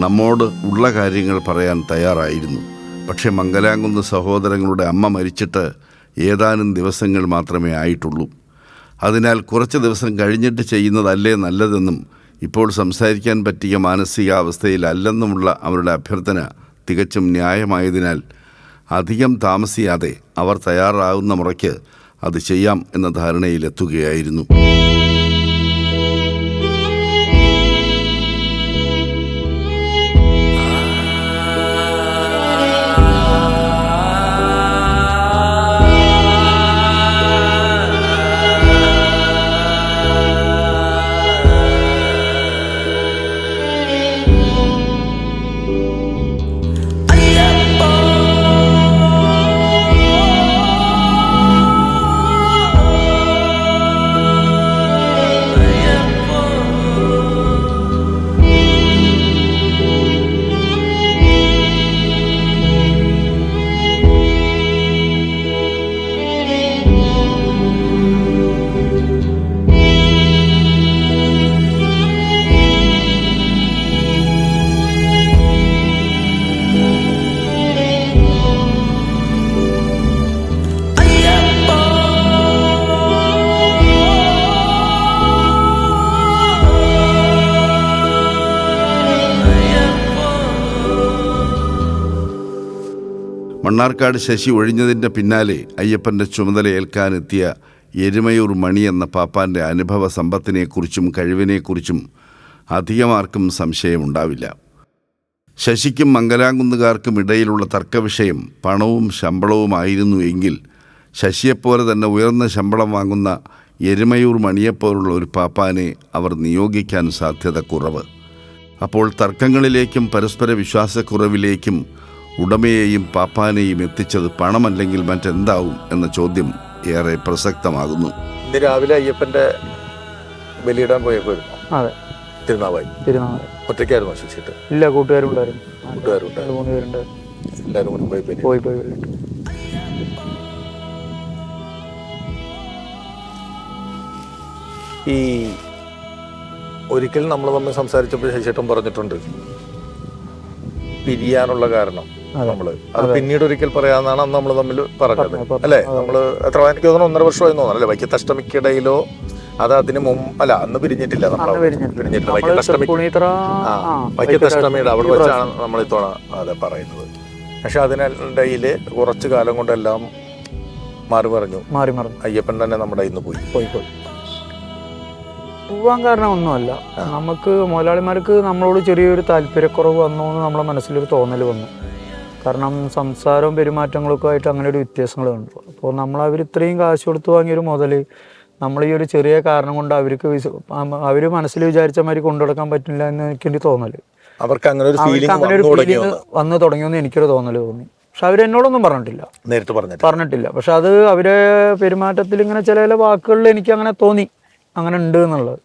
നമ്മോട് ഉള്ള കാര്യങ്ങൾ പറയാൻ തയ്യാറായിരുന്നു. പക്ഷേ മംഗലാംകുന്ന് സഹോദരങ്ങളുടെ അമ്മ മരിച്ചിട്ട് ഏതാനും ദിവസങ്ങൾ മാത്രമേ ആയിട്ടുള്ളൂ. അതിനാൽ കുറച്ച് ദിവസം കഴിഞ്ഞിട്ട് ചെയ്യുന്നതല്ലേ നല്ലതെന്നും ഇപ്പോൾ സംസാരിക്കാൻ പറ്റിയ മാനസികാവസ്ഥയിലല്ലെന്നുമുള്ള അവരുടെ അഭ്യർത്ഥന തികച്ചും ന്യായമായതിനാൽ അധികം താമസിയാതെ അവർ തയ്യാറാകുന്ന മുറയ്ക്ക് അത് ചെയ്യാം എന്ന ധാരണയിലെത്തുകയായിരുന്നു. മണ്ണാർക്കാട് ശശി ഒഴിഞ്ഞതിൻ്റെ പിന്നാലെ അയ്യപ്പൻ്റെ ചുമതല ഏൽക്കാനെത്തിയ എരുമയൂർ മണി എന്ന പാപ്പാൻ്റെ അനുഭവ സമ്പത്തിനെക്കുറിച്ചും കഴിവിനെക്കുറിച്ചും അധികമാർക്കും സംശയമുണ്ടാവില്ല. ശശിക്കും മംഗലാംകുന്നുകാർക്കും ഇടയിലുള്ള തർക്കവിഷയം പണവും ശമ്പളവുമായിരുന്നു എങ്കിൽ ശശിയെപ്പോലെ തന്നെ ഉയർന്ന ശമ്പളം വാങ്ങുന്ന എരുമയൂർ മണിയെപ്പോലുള്ള ഒരു പാപ്പാനെ അവർ നിയോഗിക്കാൻ സാധ്യത കുറവ്. അപ്പോൾ തർക്കങ്ങളിലേക്കും പരസ്പര വിശ്വാസക്കുറവിലേക്കും ഉടമയെയും പാപ്പാനെയും എത്തിച്ചത് പണമല്ലെങ്കിൽ മറ്റെന്താവും എന്ന ചോദ്യം ഏറെ പ്രസക്തമാകുന്നു. ഇന്ന് രാവിലെ അയ്യപ്പന്റെ ബലിയിടാൻ പോയപ്പോയിരുന്നു. അതെ, തിരുനാവായി. ഒറ്റയ്ക്കായിരുന്നു ശശിട്ട്? ഇല്ല, കൂട്ടുകാരുണ്ടായിരുന്നു. എല്ലാവരും കൂടി പോയി. ഈ ഒരിക്കൽ നമ്മൾ തമ്മിൽ സംസാരിച്ചപ്പോൾ ശശിയേട്ടൻ പറഞ്ഞിട്ടുണ്ട് പിരിയാനുള്ള കാരണം നമ്മള് അത് പിന്നീട് ഒരിക്കൽ പറയാന്നാണ് അന്ന് നമ്മൾ തമ്മിൽ പറഞ്ഞത് അല്ലേ? നമ്മള് എത്ര, എനിക്ക് തോന്നുന്നു 1.5 വർഷമായി തോന്നുന്നു അല്ലേ? വൈക്കത്തഷ്ടമിക്കിടയിലോ അത് അതിന് മുമ്പ് അല്ല, അന്ന് പിരിഞ്ഞിട്ടില്ല. പിരിഞ്ഞിട്ടില്ല. വൈക്കത്തഷ്ടമിയുടെ അവിടെ വെച്ചാണ് നമ്മൾ ഇത്തവണ അതെ പറയുന്നത്. പക്ഷെ അതിനിടയില് കുറച്ചു കാലം കൊണ്ടെല്ലാം മാറി മറിഞ്ഞു. അയ്യപ്പൻ തന്നെ നമ്മുടെ ഇന്ന് പോയി. പോവാൻ കാരണം ഒന്നുമല്ല, നമുക്ക് മുതലാളിമാർക്ക് നമ്മളോട് ചെറിയൊരു താല്പര്യക്കുറവ് വന്നു എന്ന് നമ്മളെ മനസ്സിലൊരു തോന്നൽ വന്നു. കാരണം സംസാരവും പെരുമാറ്റങ്ങളൊക്കെ ആയിട്ട് അങ്ങനെ ഒരു വ്യത്യാസങ്ങൾ കണ്ടു. അപ്പോൾ അവർ ഇത്രയും കാശ് കൊടുത്ത് വാങ്ങിയൊരു മുതൽ നമ്മൾ ഈ ഒരു ചെറിയ കാരണം കൊണ്ട് അവർ മനസ്സിൽ വിചാരിച്ച മാതിരി കൊണ്ടുനടക്കാൻ പറ്റില്ല എന്ന് എനിക്കൊരു തോന്നൽ. അവർക്ക് അങ്ങനെ ഒരു ഫീലിംഗ് വന്നു തുടങ്ങിയെന്ന് എനിക്കൊരു തോന്നൽ തോന്നി. പക്ഷെ അവരെന്നോടൊന്നും പറഞ്ഞിട്ടില്ല. പക്ഷെ അത് അവരെ പെരുമാറ്റത്തിൽ ഇങ്ങനെ ചില വാക്കുകളിൽ എനിക്ക് അങ്ങനെ തോന്നി, അങ്ങനെ ഉണ്ട് എന്നുള്ളത്.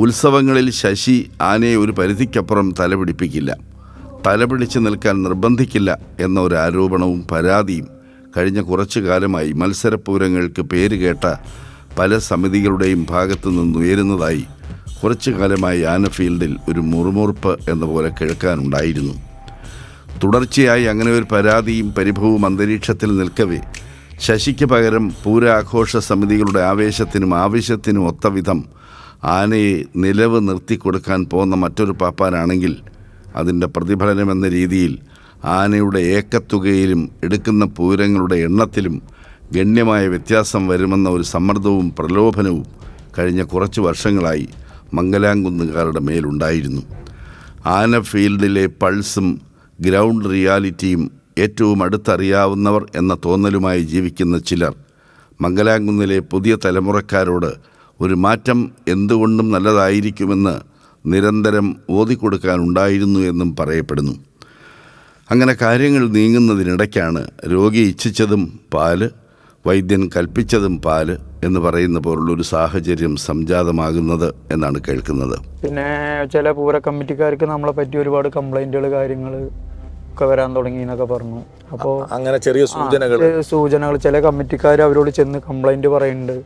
ഉത്സവങ്ങളിൽ ശശി ആനയെ ഒരു പരിധിക്കപ്പുറം തലപിടിപ്പിക്കില്ല, തലപിടിച്ച് നിൽക്കാൻ നിർബന്ധിക്കില്ല എന്ന ഒരു ആരോപണവും പരാതിയും കഴിഞ്ഞ കുറച്ചു കാലമായി മത്സരപൂരങ്ങൾക്ക് പേരുകേട്ട പല സമിതികളുടെയും ഭാഗത്തു നിന്നുയരുന്നതായി കുറച്ചു കാലമായി ആന ഫീൽഡിൽ ഒരു മുറുമുറുപ്പ് എന്ന പോലെ കേൾക്കാനുണ്ടായിരുന്നു. തുടർച്ചയായി അങ്ങനെ ഒരു പരാതിയും പരിഭവവും അന്തരീക്ഷത്തിൽ നിൽക്കവേ ശശിക്ക് പകരം പൂരാഘോഷ സമിതികളുടെ ആവേശത്തിനും ആവശ്യത്തിനും ഒത്ത വിധം ആനയെ നിലവ് നിർത്തിക്കൊടുക്കാൻ പോകുന്ന മറ്റൊരു പാപ്പാനാണെങ്കിൽ അതിൻ്റെ പ്രതിഫലനമെന്ന രീതിയിൽ ആനയുടെ ഏക്കത്തുകയിലും എടുക്കുന്ന പൂരങ്ങളുടെ എണ്ണത്തിലും ഗണ്യമായ വ്യത്യാസം വരുമെന്ന ഒരു സമ്മർദ്ദവും പ്രലോഭനവും കഴിഞ്ഞ കുറച്ച് വർഷങ്ങളായി മംഗലാംകുന്നുകാരുടെ മേലുണ്ടായിരുന്നു. ആന ഫീൽഡിലെ പൾസും ഗ്രൗണ്ട് റിയാലിറ്റിയും ഏറ്റവും അടുത്തറിയാവുന്നവർ എന്ന തോന്നലുമായി ജീവിക്കുന്ന ചിലർ മംഗലാംകുന്നിലെ പുതിയ തലമുറക്കാരോട് ഒരു മാറ്റം എന്തുകൊണ്ടും നല്ലതായിരിക്കുമെന്ന് നിരന്തരം ഓതിക്കൊടുക്കാനുണ്ടായിരുന്നു എന്നും പറയപ്പെടുന്നു. അങ്ങനെ കാര്യങ്ങൾ നീങ്ങുന്നതിനിടയ്ക്കാണ് രോഗി ഇച്ഛിച്ചതും പാല്, വൈദ്യൻ കൽപ്പിച്ചതും പാല് എന്ന് പറയുന്ന പോലുള്ളൊരു സാഹചര്യം സംജാതമാകുന്നത് എന്നാണ് കേൾക്കുന്നത്. പിന്നെ ചില പൂര കമ്മിറ്റിക്കാർക്ക് നമ്മളെ പറ്റി ഒരുപാട് കംപ്ലൈൻറ്റുകൾ കാര്യങ്ങൾ ഒക്കെ വരാൻ തുടങ്ങി എന്നൊക്കെ പറഞ്ഞു. അപ്പോൾ അങ്ങനെ ചെറിയ സൂചനകൾ ചില കമ്മിറ്റിക്കാർ അവരോട് ചെന്ന് കംപ്ലൈൻറ്റ് പറയുന്നുണ്ട്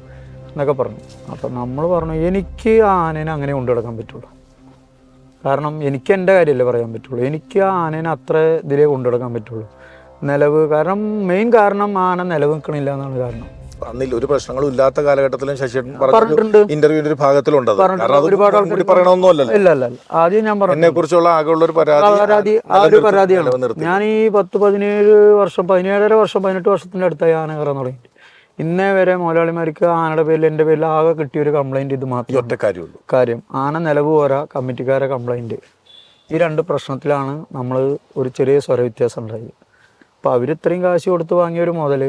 എന്നൊക്കെ പറഞ്ഞു. അപ്പം നമ്മൾ പറഞ്ഞു എനിക്ക് ആ ആനേനെ അങ്ങനെ കൊണ്ടു നടക്കാൻ പറ്റുള്ളൂ. കാരണം എനിക്ക് എൻ്റെ കാര്യമല്ലേ പറയാൻ പറ്റുള്ളൂ. എനിക്ക് ആ ആനേനെ അത്ര ഇതിലേ കൊണ്ടു നടക്കാൻ പറ്റുള്ളൂ. നിലവ് കാരണം മെയിൻ കാരണം ആന നിലവ് നിൽക്കണില്ല എന്നാണ് കാരണം. അന്നില്ല ഒരു പ്രശ്നങ്ങളും ഇല്ലാത്ത കാലഘട്ടത്തിലും ശശിയേട്ടൻ പറഞ്ഞിട്ടുണ്ട്. ഇന്റർവ്യൂവിന്റെ ഒരു ഭാഗത്തിലുണ്ട്. ഒരുപാട് ആൾക്കാർ പറയണമെന്നല്ലോ. ഇല്ല ആദ്യം ഞാൻ പറഞ്ഞു എന്നെ കുറിച്ചുള്ള ആകെയുള്ള ഒരു പരാതി ആ ഒരു പരാതിയാണ്. ഞാൻ ഈ 17 വർഷം 17.5 വർഷം 18 വർഷത്തിൻ്റെ അടുത്തായി ആന കയറാൻ തുടങ്ങി. ഇന്നേ വരെ മുതലാളിമാർക്ക് ആനയുടെ പേരിൽ എൻ്റെ പേരിൽ ആകെ കിട്ടിയൊരു കംപ്ലൈൻറ്റ് ഇത് മാത്രമേ കാര്യം. ആന നിലവ് പോരാ, കമ്മിറ്റിക്കാരെ കംപ്ലൈൻറ്റ്. ഈ 2 പ്രശ്നത്തിലാണ് നമ്മൾ ഒരു ചെറിയ സ്വര വ്യത്യാസം ഉണ്ടായത്. അപ്പോൾ അവർ ഇത്രയും കാശ് കൊടുത്ത് വാങ്ങിയൊരു മുതൽ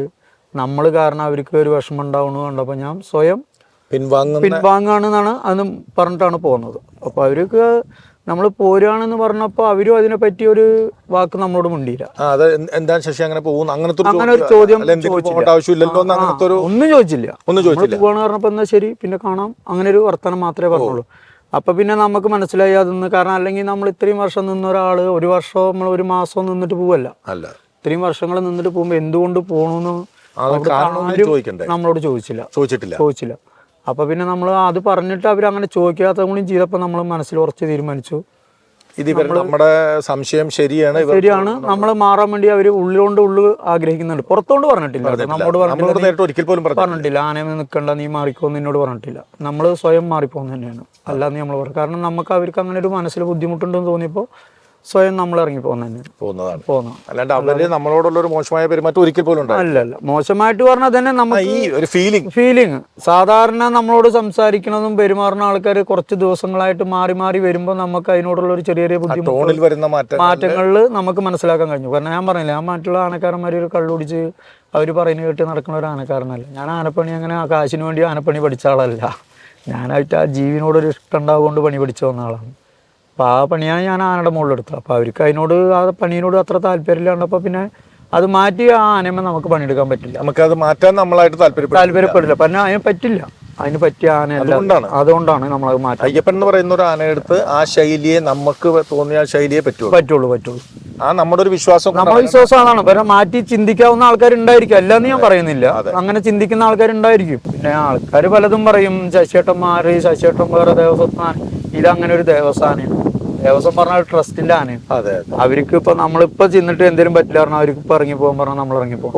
നമ്മൾ കാരണം അവർക്ക് ഒരു വിഷമം ഉണ്ടാവണമെന്ന് കണ്ടപ്പോൾ ഞാൻ സ്വയം പിൻവാങ്ങാണെന്നാണ് അന്ന് പറഞ്ഞിട്ടാണ് പോകുന്നത്. അപ്പോൾ അവർക്ക് നമ്മൾ പോരുകയാണെന്ന് പറഞ്ഞപ്പോൾ അവരും അതിനെപ്പറ്റി ഒരു വാക്ക് നമ്മളോട് മിണ്ടിയില്ല. അങ്ങനെ ഒരു ചോദ്യം ഒന്നും ചോദിച്ചില്ല. പോവാണ് പറഞ്ഞപ്പോൾ എന്നാൽ ശരി പിന്നെ കാണാം, അങ്ങനെ ഒരു വർത്തമാനം മാത്രമേ പറഞ്ഞുള്ളൂ. അപ്പം പിന്നെ നമുക്ക് മനസ്സിലായി അതൊന്ന്. കാരണം അല്ലെങ്കിൽ നമ്മൾ ഇത്രയും വർഷം നിന്ന ഒരാൾ ഒരു വർഷമോ നമ്മൾ ഒരു മാസമോ നിന്നിട്ട് പോവല്ല. ഇത്രയും വർഷങ്ങൾ നിന്നിട്ട് പോകുമ്പോൾ എന്തുകൊണ്ട് പോകണമെന്ന് നമ്മളോട് ചോദിച്ചില്ല. അപ്പൊ പിന്നെ നമ്മൾ അത് പറഞ്ഞിട്ട് അവർ അങ്ങനെ ചോദിക്കാത്ത കൂടി ചെയ്തപ്പോൾ നമ്മൾ മനസ്സിൽ ഉറച്ച് തീരുമാനിച്ചു നമ്മുടെ സംശയം ശരിയാണ്, നമ്മൾ മാറാൻ വേണ്ടി അവർ ഉള്ളിലോണ്ട് ആഗ്രഹിക്കുന്നുണ്ട്. പുറത്തോണ്ട് പറഞ്ഞിട്ടില്ല, നമ്മോട് പറഞ്ഞിട്ടില്ല ആനയെ നിൽക്കണ്ട നീ മാറിക്കോന്ന് എന്നോട് പറഞ്ഞിട്ടില്ല. നമ്മൾ സ്വയം മാറിപ്പോന്ന് തന്നെയാണ്. അല്ലാന്ന് നമ്മൾ പറഞ്ഞു. കാരണം നമുക്ക് അവർക്ക് അങ്ങനെ ഒരു മനസ്സിൽ ബുദ്ധിമുട്ടുണ്ടെന്ന് തോന്നിയപ്പോൾ സ്വയം നമ്മൾ ഇറങ്ങി പോകുന്നതാണ്. അല്ലാണ്ട് അവര് നമ്മളോടുള്ള ഒരു മോശമായ പെരുമാറ്റം ഒരിക്കൽ പോലും അല്ല. മോശമായിട്ട് പറഞ്ഞാൽ തന്നെ നമുക്ക് ഒരു ഫീലിംഗ് സാധാരണ നമ്മളോട് സംസാരിക്കുന്നതും പെരുമാറുന്ന ആൾക്കാർ കുറച്ച് ദിവസങ്ങളായിട്ട് മാറി വരുമ്പോൾ നമുക്ക് അതിനോടുള്ള ഒരു ചെറിയ ബുദ്ധിമുട്ട് മാറ്റങ്ങളിൽ നമുക്ക് മനസ്സിലാക്കാൻ കഴിഞ്ഞു. കാരണം ഞാൻ പറഞ്ഞില്ല, ഞാൻ മറ്റുള്ള ആനക്കാരന്മാർ ഒരു കള്ളുടിച്ച് അവർ പറയുന്നത് കേട്ട് നടക്കുന്ന ഒരു ആനക്കാരനല്ല. ഞാൻ ആനപ്പണി അങ്ങനെ ആ കാശിന് വേണ്ടി ആനപ്പണി പഠിച്ച ആളല്ല. ഞാനായിട്ട് ആ ജീവിനോടൊരു ഇഷ്ടം ഉണ്ടാവുകൊണ്ട് പണി പഠിച്ചു വന്ന ആളാണ്. അപ്പോൾ ആ പണിയാണ് ഞാൻ ആനയുടെ മുകളിലെടുത്തത്. അപ്പോൾ അവർക്ക് അതിനോട് ആ പണിയോട് അത്ര താല്പര്യമില്ലാണ്ടപ്പോൾ പിന്നെ അത് മാറ്റി ആ ആനയമ്മ നമുക്ക് പണിയെടുക്കാൻ പറ്റില്ല. നമുക്കത് മാറ്റാൻ നമ്മളായിട്ട് താല്പര്യപ്പെടില്ല. പിന്നെ അതിന് പറ്റില്ല. അതിന് പറ്റിയ ആനയല്ല. അതുകൊണ്ടാണ് നമ്മളത് മാറ്റാൻ. അയ്യപ്പൻ എന്ന് പറയുന്ന ഒരു ആനയെടുത്ത് ആ ശൈലിയെ നമുക്ക് തോന്നിയ ശൈലിയെ പറ്റുള്ളൂ. ആ നമ്മുടെ ഒരു വിശ്വാസം അതാണ്. പിന്നെ മാറ്റി ചിന്തിക്കാവുന്ന ആൾക്കാരുണ്ടായിരിക്കും, അല്ലാന്ന് ഞാൻ പറയുന്നില്ല. അങ്ങനെ ചിന്തിക്കുന്ന ആൾക്കാരുണ്ടായിരിക്കും. പിന്നെ ആൾക്കാർ പലതും പറയും, ശശിയേട്ടൻ വേറെ ദേവസ്വം, ഇതങ്ങനെ ഒരു ദേവസ്ഥാനാണ്. ദേവസ്വം പറഞ്ഞ ട്രസ്റ്റിന്റെ ആനയാണ്. അവർക്ക് ഇപ്പൊ നമ്മളിപ്പോ ചെന്നിട്ട് എന്തെങ്കിലും പറ്റില്ല പറഞ്ഞാൽ അവർക്ക് ഇപ്പൊ ഇറങ്ങി പോകാൻ പറഞ്ഞാൽ നമ്മൾ ഇറങ്ങി പോകും.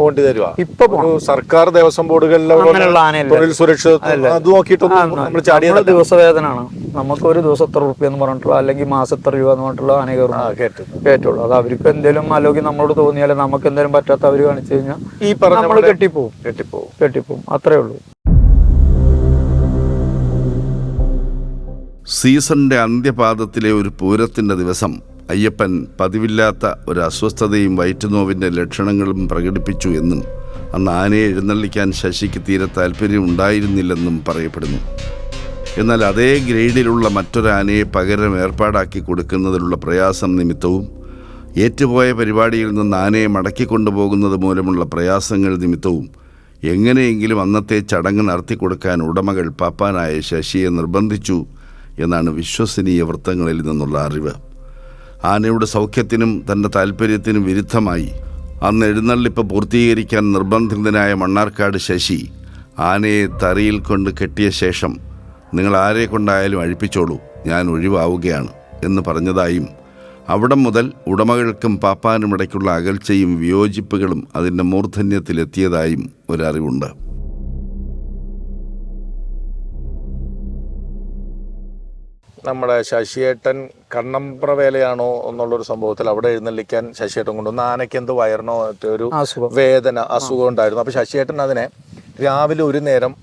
ഇപ്പൊ സർക്കാർ ദേവസ്വം ബോർഡുകളിൽ ദിവസവേതനാണ്. നമുക്ക് ഒരു ദിവസം എത്ര റുപ്യ എന്ന് പറഞ്ഞിട്ടുള്ള, അല്ലെങ്കിൽ മാസം എത്ര രൂപ എന്ന് പറഞ്ഞിട്ടുള്ള ആന കയറ്റുള്ളൂ. അത് അവർക്ക് എന്തെങ്കിലും ആലോചിച്ച് നമ്മളോട് തോന്നിയാലും നമുക്ക് എന്തെങ്കിലും പറ്റാത്ത അവർ കാണിച്ചു കഴിഞ്ഞാൽ ഈ നമ്മൾ കെട്ടിപ്പോവും. അത്രേ ഉള്ളൂ. സീസണിൻ്റെ അന്ത്യപാദത്തിലെ ഒരു പൂരത്തിൻ്റെ ദിവസം അയ്യപ്പൻ പതിവില്ലാത്ത ഒരു അസ്വസ്ഥതയും വയറ്റുനോവിൻ്റെ ലക്ഷണങ്ങളും പ്രകടിപ്പിച്ചു എന്നും അന്ന് ആനയെ എഴുന്നള്ളിക്കാൻ ശശിക്ക് തീരെ താല്പര്യമുണ്ടായിരുന്നില്ലെന്നും പറയപ്പെടുന്നു. എന്നാൽ അതേ ഗ്രേഡിലുള്ള മറ്റൊരാനയെ പകരം ഏർപ്പാടാക്കി കൊടുക്കുന്നതിലുള്ള പ്രയാസം നിമിത്തവും ഏറ്റുപോയ പരിപാടിയിൽ നിന്ന് ആനയെ മടക്കിക്കൊണ്ടുപോകുന്നത് മൂലമുള്ള പ്രയാസങ്ങൾ നിമിത്തവും എങ്ങനെയെങ്കിലും അന്നത്തെ ചടങ്ങ് നടത്തിക്കൊടുക്കാൻ ഉടമകൾ പാപ്പാനായ ശശിയെ നിർബന്ധിച്ചു എന്നാണ് വിശ്വസനീയ വൃത്തങ്ങളിൽ നിന്നുള്ള അറിവ്. ആനയുടെ സൗഖ്യത്തിനും തൻ്റെ താല്പര്യത്തിനും വിരുദ്ധമായി അന്ന് എഴുന്നള്ളിപ്പ് പൂർത്തീകരിക്കാൻ നിർബന്ധിതനായ മണ്ണാർക്കാട് ശശി ആനയെ തറിയിൽ കൊണ്ട് കെട്ടിയ ശേഷം നിങ്ങൾ ആരെ കൊണ്ടായാലും അഴിപ്പിച്ചോളൂ, ഞാൻ ഒഴിവാവുകയാണ് എന്ന് പറഞ്ഞതായും അവിടം മുതൽ ഉടമകൾക്കും പാപ്പാനുമിടയ്ക്കുള്ള അകൽച്ചയും വിയോജിപ്പുകളും അതിൻ്റെ മൂർധന്യത്തിലെത്തിയതായും ഒരറിവുണ്ട്. നമ്മുടെ ശശിയേട്ടൻ കണ്ണമ്പ്ര വേലയാണോ എന്നുള്ളൊരു സംഭവത്തിൽ അവിടെ എഴുന്നള്ളിക്കാൻ ശശിയേട്ടൻ കൊണ്ടുവന്ന് ആനയ്ക്ക് എന്ത് വയറിനോ ഒരു അസുഖം ഉണ്ടായിരുന്നു. അപ്പോൾ ശശിയേട്ടൻ അതിനെ രാവിലെ ഒരു നേരം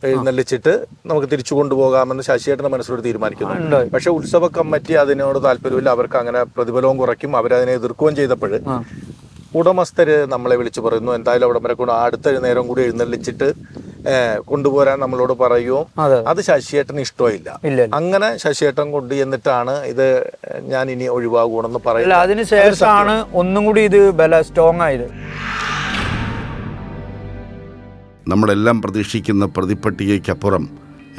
എഴുന്നള്ളിച്ചിട്ട് നമുക്ക് തിരിച്ചു കൊണ്ടുപോകാമെന്ന് ശശിയേട്ടൻ്റെ മനസ്സിലൊരു തീരുമാനിക്കുന്നു. പക്ഷെ ഉത്സവ കമ്മിറ്റി അതിനോട് താല്പര്യമില്ല, അവർക്ക് അങ്ങനെ പ്രതിഫലവും കുറയ്ക്കും, അവരതിനെ എതിർക്കുകയും ചെയ്തപ്പോൾ ഉടമസ്ഥര് നമ്മളെ വിളിച്ചു പറയുന്നു, എന്തായാലും അവിടെ വരെ കൊണ്ട് അടുത്ത നേരം കൂടി എഴുന്നള്ളിച്ചിട്ട് കൊണ്ടുപോരാൻ നമ്മളോട് പറയുമോ. അത് ശശിയേട്ടന് ഇഷ്ടമില്ല. അങ്ങനെ ശശിയേട്ടൻ കൊണ്ട് എന്നിട്ടാണ് ഇത് ഞാൻ ഇനി ഒഴിവാകുമെന്ന് പറയുന്നത്. അതിനുശേഷമാണ് ഒന്നും കൂടി ഇത് സ്ട്രോങ് ആയത്. നമ്മളെല്ലാം പ്രതീക്ഷിക്കുന്ന പ്രതിപ്പട്ടികയ്ക്കപ്പുറം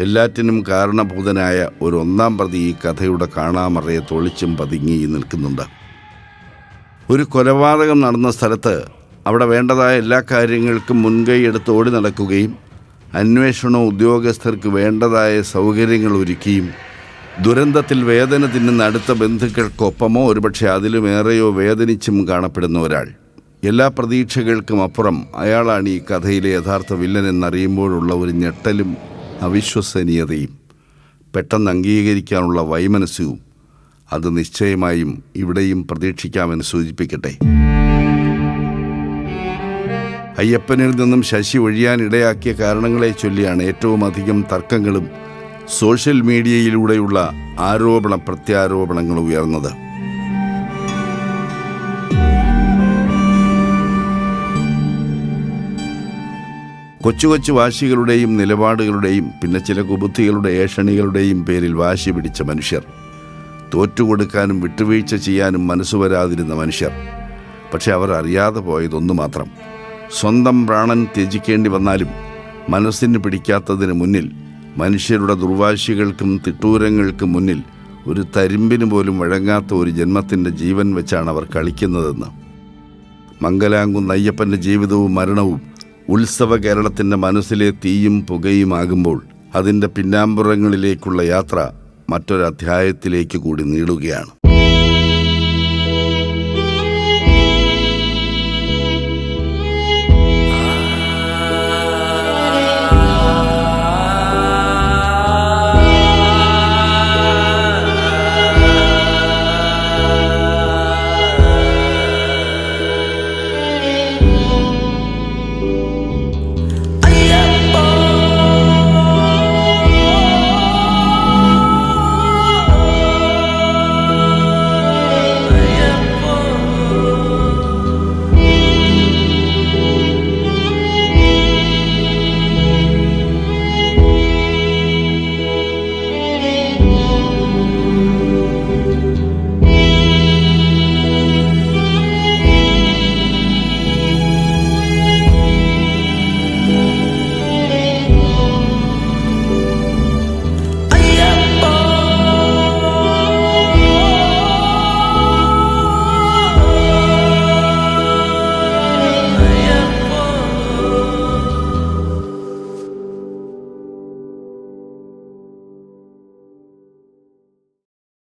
എല്ലാറ്റിനും കാരണഭൂതനായ ഒരു ഒന്നാം പ്രതി ഈ കഥയുടെ കാണാമറയെ തൊളിച്ചും പതുങ്ങി നിൽക്കുന്നുണ്ട്. ഒരു കൊലപാതകം നടന്ന സ്ഥലത്ത് അവിടെ വേണ്ടതായ എല്ലാ കാര്യങ്ങൾക്കും മുൻകൈ എടുത്ത് ഓടി നടക്കുകയും അന്വേഷണ ഉദ്യോഗസ്ഥർക്ക് വേണ്ടതായ സൗകര്യങ്ങൾ ഒരുക്കിയും ദുരന്തത്തിൽ വേദന തിന്നുന്ന അടുത്ത ബന്ധുക്കൾക്കൊപ്പമോ ഒരുപക്ഷെ അതിലുമേറെയോ വേദനിച്ചും കാണപ്പെടുന്ന ഒരാൾ. എല്ലാ പ്രതീക്ഷകൾക്കും അപ്പുറം അയാളാണ് ഈ കഥയിലെ യഥാർത്ഥ വില്ലൻ എന്നറിയുമ്പോഴുള്ള ഒരു ഞെട്ടലും അവിശ്വസനീയതയും പെട്ടെന്ന് അംഗീകരിക്കാനുള്ള വൈമനസ്യവും അത് നിശ്ചയമായും ഇവിടെയും പ്രതീക്ഷിക്കാമെന്ന് സൂചിപ്പിക്കട്ടെ. അയ്യപ്പനിൽ നിന്നും ശശി ഒഴിയാനിടയാക്കിയ കാരണങ്ങളെ ചൊല്ലിയാണ് ഏറ്റവും അധികം തർക്കങ്ങളും സോഷ്യൽ മീഡിയയിലൂടെയുള്ള ആരോപണ പ്രത്യാരോപണങ്ങൾ ഉയർന്നത്. കൊച്ചു കൊച്ചു വാശികളുടെയും നിലപാടുകളുടെയും പിന്നെ ചില കുബുദ്ധികളുടെ ഏഷണികളുടെയും പേരിൽ വാശി പിടിച്ച മനുഷ്യർ, തോറ്റുകൊടുക്കാനും വിട്ടുവീഴ്ച ചെയ്യാനും മനസ്സുവരാതിരുന്ന മനുഷ്യർ. പക്ഷെ അവർ അറിയാതെ പോയതൊന്നു മാത്രം: സ്വന്തം പ്രാണൻ ത്യജിക്കേണ്ടി വന്നാലും മനസ്സിന് പിടിക്കാത്തതിന് മുന്നിൽ, മനുഷ്യരുടെ ദുർവാശികൾക്കും തിട്ടൂരങ്ങൾക്കും മുന്നിൽ ഒരു തരിമ്പിന് പോലും വഴങ്ങാത്ത ഒരു ജന്മത്തിൻ്റെ ജീവൻ വെച്ചാണ് അവർ കളിക്കുന്നതെന്ന്. മംഗലാംകുന്ന് അയ്യപ്പൻ്റെ ജീവിതവും മരണവും ഉത്സവ കേരളത്തിൻ്റെ മനസ്സിലെ തീയും പുകയുമാകുമ്പോൾ അതിൻ്റെ പിന്നാമ്പുറങ്ങളിലേക്കുള്ള യാത്ര മറ്റൊരധ്യായത്തിലേക്ക് കൂടി നീളുകയാണ്.